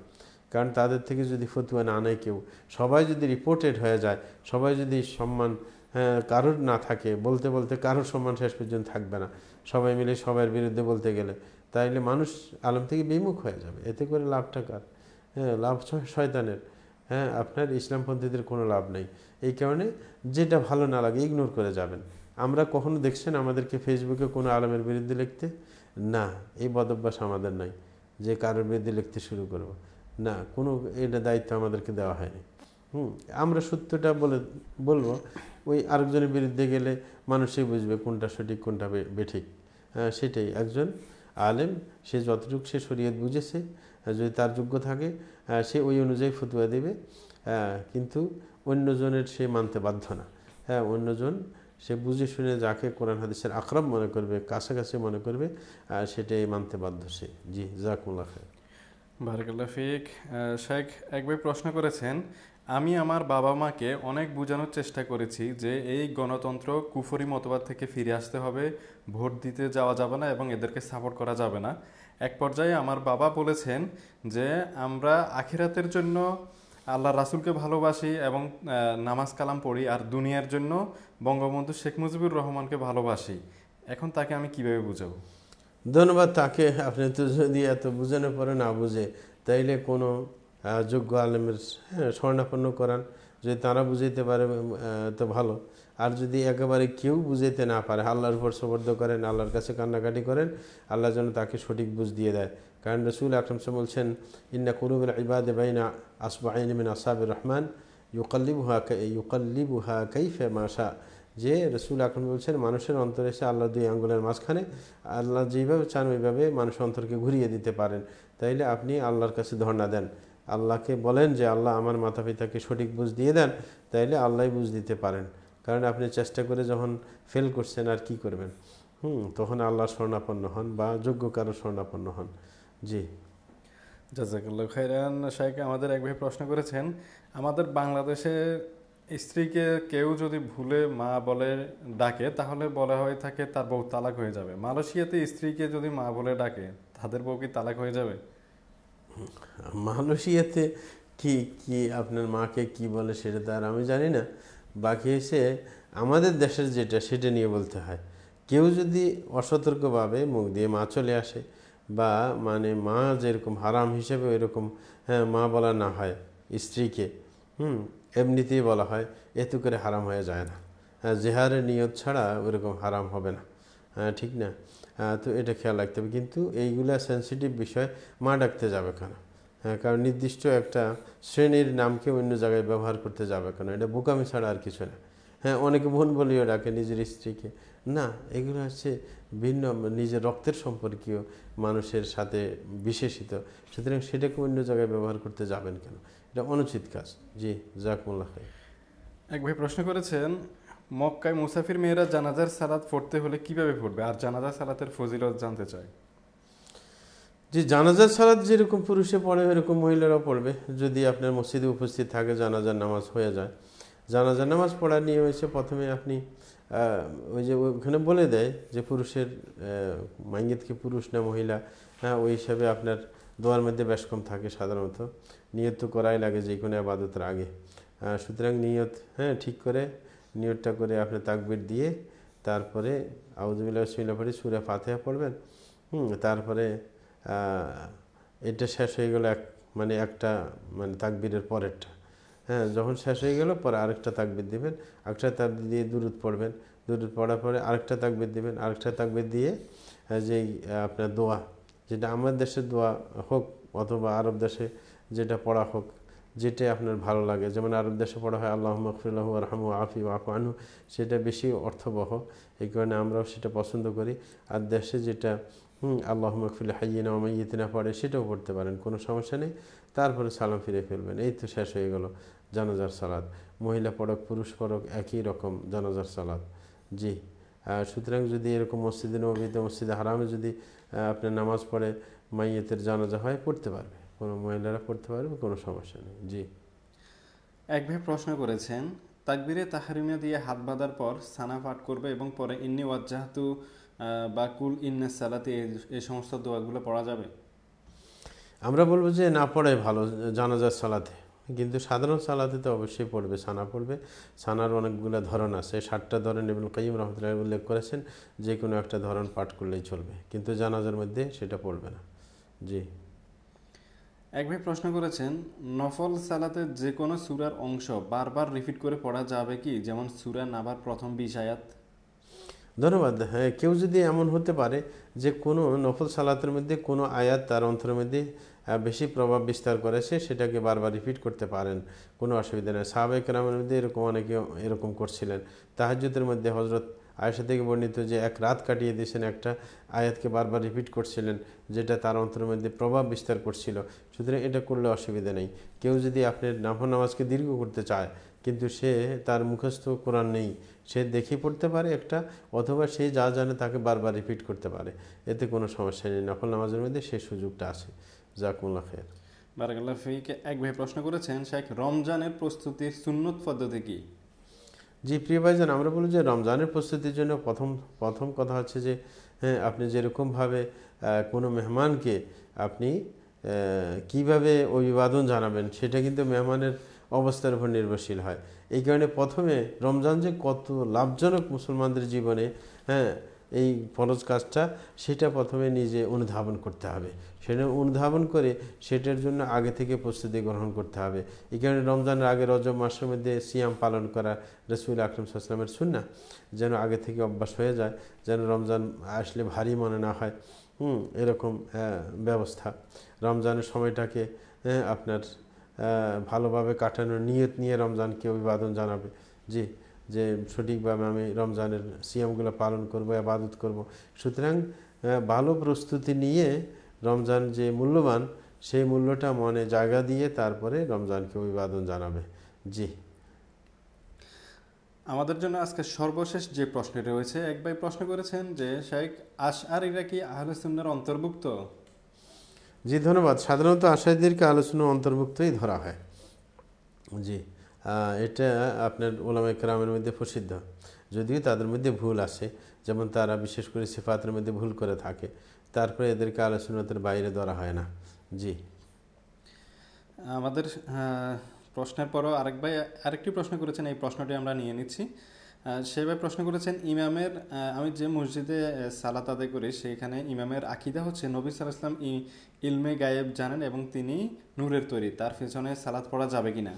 কারণ তাদের থেকে যদি ফতুয়া না নেয় কেউ, সবাই যদি রিপোর্টেড হয়ে যায়, সবাই যদি সম্মান কারোর না থাকে, বলতে বলতে কারোর সম্মান শেষ পর্যন্ত থাকবে না, সবাই মিলে সবার বিরুদ্ধে বলতে গেলে, তাইলে মানুষ আলেম থেকে বিমুখ হয়ে যাবে। এতে করে লাভটা কার? হ্যাঁ, লাভ শয়তানের। হ্যাঁ, আপনার ইসলামপন্থীদের কোনো লাভ নেই। এই কারণে যেটা ভালো না লাগে ইগনোর করে যাবেন। আমরা কখনো দেখছেন আমাদেরকে ফেসবুকে কোনো আলেমের বিরুদ্ধে লিখতে? না, এই বদভ্যাস আমাদের নাই যে কারোর বিরুদ্ধে লিখতে শুরু করব না, কোনো এটা দায়িত্ব আমাদেরকে দেওয়া হয়নি। আমরা সত্যটা বলবো, ওই আরেকজনের বিরুদ্ধে গেলে মানুষই বুঝবে কোনটা সঠিক কোনটা বেঠিক। সেটাই একজন আলেম, সে যতটুকু সে শরীয়ত বুঝেছে, যদি তার যোগ্য থাকে সে ওই অনুযায়ী ফতুয়া দেবে, কিন্তু অন্যজনের সে মানতে বাধ্য না। হ্যাঁ, অন্যজন সে বুঝে শুনে যাকে কোরআন হাদিসের আকরাব মনে করবে, কাছাকাছি মনে করবে, সেটাই মানতে বাধ্য সে। জি, জাযাকুমুল্লাহ খাইর। বারাকাল্লাহ ফিক। শেখ একবার প্রশ্ন করেছেন, আমি আমার বাবা মাকে অনেক বোঝানোর চেষ্টা করেছি যে এই গণতন্ত্র কুফরি মতবাদ থেকে ফিরে আসতে হবে, ভোট দিতে যাওয়া যাবে না এবং এদেরকে সাপোর্ট করা যাবে না। এক পর্যায়ে আমার বাবা বলেছেন যে আমরা আখিরাতের জন্য আল্লাহ রাসূলকে ভালোবাসি এবং নামাজ কালাম পড়ি, আর দুনিয়ার জন্য বঙ্গবন্ধু শেখ মুজিবুর রহমানকে ভালোবাসি। এখন তাকে আমি কিভাবে বুঝাবো? ধন্যবাদ। তাকে আপনি তো যদি এত বোঝানোর পরে না বুঝে, তাইলে কোনো যোগ্য আলেমের স্বর্ণাপন্ন করান, যদি তারা বুঝাইতে পারে তো ভালো। আর যদি একেবারে কেউ বুঝাইতে না পারে, আল্লাহর উপর সুবর্দ করেন, আল্লাহর কাছে কান্নাকাটি করেন, আল্লাহ যেন তাকে সঠিক বুঝ দিয়ে দেয়। কারণ রাসূল আকরাম সাল্লাল্লাহু আলাইহি ওয়াসাল্লাম বলছেন, ইন্না কুলুবাল ইবাদি বাইনা আসবাইনি মিন আসহাবির রহমান ইউকাল্লিবুহা কাইফা মা শা, যে রসুল আকরাম বলছেন মানুষের অন্তরে এসে আল্লাহ দুই আঙ্গুলের মাঝখানে, আল্লাহ যেভাবে চান ওইভাবে মানুষ অন্তরকে ঘুরিয়ে দিতে পারেন। তাইলে আপনি আল্লাহর কাছে ধর্ণা দেন, আল্লাহকে বলেন যে আল্লাহ আমার মাতা পিতাকে সঠিক বুঝ দিয়ে দেন, তাইলে আল্লাহ বুঝ দিতে পারেন। কারণ আপনি চেষ্টা করে যখন ফেল করছেন আর কি করবেন, তখন আল্লাহর শরণাপন্ন হন বা যোগ্য কারো শরণাপন্ন হন। জি, জাজাকাল্লাহ খাইরান। শাইখ আমাদের এক ভাই প্রশ্ন করেছেন, আমাদের বাংলাদেশে স্ত্রীকে কেউ যদি ভুলে মা বলে ডাকে তাহলে বলা হয়ে থাকে তার বউ তালাক হয়ে যাবে। মালয়েশিয়াতে স্ত্রীকে যদি মা বলে ডাকে তাদের বউ কি তালাক হয়ে যাবে? মালয়েশিয়াতে কি কি আপনার মাকে কি বলে সেটা তো আর আমি জানি না। বাকি এসে আমাদের দেশের যেটা সেটা নিয়ে বলতে হয়। কেউ যদি অসতর্কভাবে মুখ দিয়ে মা চলে আসে বা মানে মা যেরকম হারাম হিসেবে ওইরকম মা বলা না হয় স্ত্রীকে, এমনিতেই বলা হয়, এতে করে হারাম হয়ে যায় না। জেহারের নিয়ত ছাড়া ওইরকম হারাম হবে না, ঠিক না? তো এটা খেয়াল রাখতে হবে। কিন্তু এইগুলা সেন্সিটিভ বিষয়, মা ডাকতে যাবে কেন? কারণ নির্দিষ্ট একটা শ্রেণীর নামকে অন্য জায়গায় ব্যবহার করতে যাবে কেন? এটা বোকামি ছাড়া আর কিছু না। অনেকে বোন বলিও ডাকে নিজের স্ত্রীকে, না, এগুলো হচ্ছে ভিন্ন, নিজের রক্তের সম্পর্কীয় মানুষের সাথে বিশেষিত, সুতরাং সেটাকে অন্য জায়গায় ব্যবহার করতে যাবেন কেন? এটা অনুচিত কাজ। জি, জাযাকুমুল্লাহ খাইর। এক ভাই প্রশ্ন করেছেন, মক্কায় মুসাফির মেয়েরা জানাজার সালাত পড়তে হলে কিভাবে পড়বে, আর জানাজার সালাতের ফজিলত জানতে চাই। যে জানাজার সালাত যেরকম পুরুষে পড়ে এরকম মহিলারাও পড়বে, যদি আপনার মসজিদে উপস্থিত থাকে জানাজার নামাজ হয়ে যায়। জানাজার নামাজ পড়ার নিয়ম হয়েছে, প্রথমে আপনি ওই যে ওখানে বলে দেয় যে পুরুষের মাইয়েতকে পুরুষ না মহিলা, ওই হিসাবে আপনার দোয়ার মধ্যে বেশ কম থাকে সাধারণত। নিয়ত তো করাই লাগে যে কোনো আবাদতের আগে। সুতরাং নিয়ত ঠিক করে নিয়তটা করে আপনি তাকবীর দিয়ে তারপরে আউযুবিল্লাহি বিসমিল্লাহ পড়ে সূরা ফাতিহা পড়বেন। তারপরে এটা শেষ হয়ে গেল একটা তাকবীরের পরেরটা, যখন শেষ হয়ে গেল পরে আরেকটা তাকবীর দিবেন, আরেকটা তাকবীর দিয়ে দুরূদ পড়বেন, দুরূদ পড়ার পরে আরেকটা তাকবীর দিবেন, আরেকটা তাকবীর দিয়ে যেই আপনার দোয়া, যেটা আমাদের দেশের দোয়া হোক অথবা আরব দেশে যেটা পড়া হোক, যেটা আপনার ভালো লাগে, যেমন আরব দেশে পড়া হয় আল্লাহুম্মা ইগফির লাহু ওয়ারহামহু ওয়াআফি ওয়াফু আনহু, সেটা বেশি অর্থবহ, এই কারণে আমরাও সেটা পছন্দ করি। আর দেশে যেটা আল্লাহুম্মা ইগফির লিহাইয়িনা ওয়া মাইয়িতিনা পড়ে, সেটাও পড়তে পারেন, কোনো সমস্যা নেই। তারপরে সালাম ফিরে ফেলবেন। এই তো শেষ হয়ে গেল জানাজার সালাত। মহিলা পড়ক পুরুষ পড়ক একই রকম জানাজার সালাত। জি, সুতরাং যদি এরকম মসজিদে নববীতে মসজিদে হারামে যদি আপনার নামাজ পড়ে মাইয়েতের জানাজা হয়, পড়তে পারবে, কোনো মহিলারা পড়তে পারবে, কোনো সমস্যা নেই। জি, এক ভাই প্রশ্ন করেছেন, তাকবীরে তাহরিমা দিয়ে হাত বাঁধার পর সানা পাঠ করবে এবং পরে ইন্নী ওয়াজ্জাহতু বা কুল ইন্নাস সালাতে এই সমস্ত দোয়াগুলো পড়া যাবে? আমরা বলবো যে না পড়াই ভালো জানাজার সালাতে, কিন্তু সাধারণ সালাতে তো অবশ্যই পড়বে, সানা পড়বে। সানার অনেকগুলো ধরন আছে, 7টা ধরন ইবনুল কাইয়্যিম রাহমাতুল্লাহ উল্লেখ করেছেন, যে কোনো একটা ধরন পাঠ করলেই চলবে, কিন্তু জানাজার মধ্যে সেটা পড়বে না। জি, এক ভাই প্রশ্ন করেছেন, নফল সালাতের যে কোনো সূরার অংশ বারবার রিপিট করে পড়া যাবে কি, যেমন সূরা নাবার প্রথম 20 আয়াত? ধন্যবাদ। কেউ যদি এমন হতে পারে যে কোনো নফল সালাতের মধ্যে কোনো আয়াত তার অন্তরের মধ্যে বেশি প্রভাব বিস্তার করেছে, সেটাকে বারবার রিপিট করতে পারেন, কোনো অসুবিধা নেই। সাহাবায়ে কেরামের মধ্যে অনেকে এরকম করছিলেন। তাহাজ্জুদের মধ্যে হযরত আয়েশা থেকে বর্ণিত যে এক রাত কাটিয়ে দিয়েছেন একটা আয়াতকে বারবার রিপিট করছিলেন, যেটা তার অন্তরের মধ্যে প্রভাব বিস্তার করছিল। সুতরাং এটা করলে অসুবিধা নেই। কেউ যদি আপনার নফল নামাজকে দীর্ঘ করতে চায় কিন্তু সে তার মুখস্থ কোরআন নেই, সে দেখে পড়তে পারে একটা, অথবা সে যা জানে তাকে বারবার রিপিট করতে পারে, এতে কোনো সমস্যা নেই। নফল নামাজের মধ্যে সেই সুযোগটা আছে। জাযাকুমুল্লাহ খাইর। বারাকাল্লাহ ফিক। এক ভাই প্রশ্ন করেছেন, শেখ রমজানের প্রস্তুতির সুন্নত পদ্ধতি কি? জি প্রিয় ভাইজান, আমরা বলি যে রমজানের প্রস্তুতির জন্য প্রথম কথা হচ্ছে যে আপনি যেরকমভাবে কোনো মেহমানকে আপনি কিভাবে অভিবাদন জানাবেন, সেটা কিন্তু মেহমানের অবস্থার উপর নির্ভরশীল হয়। এই কারণে প্রথমে রমজান যে কত লাভজনক মুসলমানদের জীবনে, এই ফরজ কাজটা, সেটা প্রথমে নিজে অনুধাবন করতে হবে। সেটা অনুধাবন করে সেটার জন্য আগে থেকে প্রস্তুতি গ্রহণ করতে হবে। এই কারণে রমজানের আগে রজব মাসের মধ্যে সিয়াম পালন করা রাসূল আকরাম সাল্লাল্লাহু আলাইহি ওয়াসাল্লামের সুন্নাহ, যেন আগে থেকে অভ্যাস হয়ে যায়, যেন রমজান আসলে ভারী মনে না হয়। এরকম ব্যবস্থা। রমজানের সময়টাকে আপনার ভালোভাবে কাটানোর নিয়ত নিয়ে রমজানকে অভিবাদন জানাবে। জি, যে সঠিকভাবে আমি রমজানের সিয়ামগুলো পালন করব, ইবাদত করব। সুতরাং ভালো প্রস্তুতি নিয়ে রমজান যে মূল্যবান সেই মূল্যটা মনে জায়গা দিয়ে তারপরে রমজানকে অভিবাদন জানাবে। জি, আমাদের জন্য আজকে সর্বশেষ যে প্রশ্নটি রয়েছে, এক ভাই প্রশ্ন করেছেন যে শেখ আশআরীরা কি আহলে সুন্নাহর অন্তর্ভুক্ত? জি ধন্যবাদ। সাধারণত আশারীদেরকে আলোচনা অন্তর্ভুক্তই ধরা হয়। জি, এটা আপনার ওলামায়ে কেরামের মধ্যে প্রসিদ্ধ, যদিও তাদের মধ্যে ভুল আসে, যেমন তারা বিশেষ করে সিফাতের মধ্যে ভুল করে থাকে, তারপরে এদেরকে আলোচনার বাইরে ধরা হয় না। জি, আমাদের প্রশ্নের পরও আরেক ভাই আরেকটি প্রশ্ন করেছেন, এই প্রশ্নটি আমরা নিয়ে নিচ্ছি। সেই ভাই প্রশ্ন করেছেন, ইমামের আমি যে মসজিদে সালাত আদায় করি সেখানে ইমামের আকিদা হচ্ছে নবী সাল্লাল্লাহু আলাইহি ওয়াসাল্লাম ইলমে গায়েব জানেন এবং তিনি নূরের তৈরি, তার পিছনে সালাত পড়া যাবে কিনা?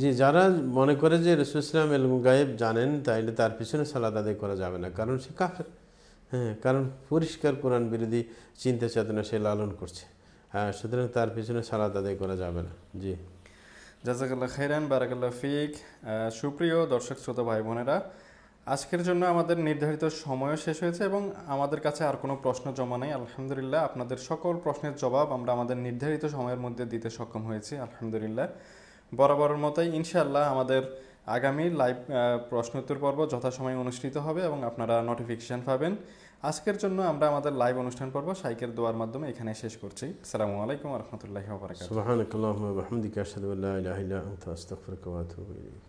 জি, যারা মনে করে যে রাসূল সাল্লাল্লাহু আলাইহি ওয়াসাল্লাম গায়েব জানেন তাইলে তার পিছনে সালাত আদায় করা যাবে না, কারণ সে কাফের। হ্যাঁ, কারণ পরিষ্কার কোরআন বিরোধী চিন্তা চেতনা সে লালন করছে। সুতরাং তার পিছনে সালাত আদায় করা যাবে না। জি, জাযাকাল্লাহ খাইরান, বারাকাল্লাহ ফিক। সুপ্রিয় দর্শক শ্রোতা ভাই বোনেরা, আজকের জন্য আমাদের নির্ধারিত সময়ও শেষ হয়েছে এবং আমাদের কাছে আর কোনো প্রশ্ন জমা নেই। আলহামদুলিল্লাহ, আপনাদের সকল প্রশ্নের জবাব আমরা আমাদের নির্ধারিত সময়ের মধ্যে দিতে সক্ষম হয়েছি আলহামদুলিল্লাহ। বরাবরের মতোই ইনশাআল্লাহ আমাদের আগামী লাইভ প্রশ্নোত্তর পর্ব যথাসময়ে অনুষ্ঠিত হবে এবং আপনারা নোটিফিকেশান পাবেন। আজকের জন্য আমরা আমাদের লাইভ অনুষ্ঠান পর্ব শাইখের দোয়ার মাধ্যমে এখানে শেষ করছি। আসসালামু আলাইকুম ওয়া রাহমাতুল্লাহি ওয়া বারাকাতুহু। সুবহানাকাল্লাহুম্মা ওয়া বিহামদিকা আশহাদু আল্লা ইলাহা ইল্লা আনতা আস্তাগফিরুকা ওয়া আতুবু ইলাইক।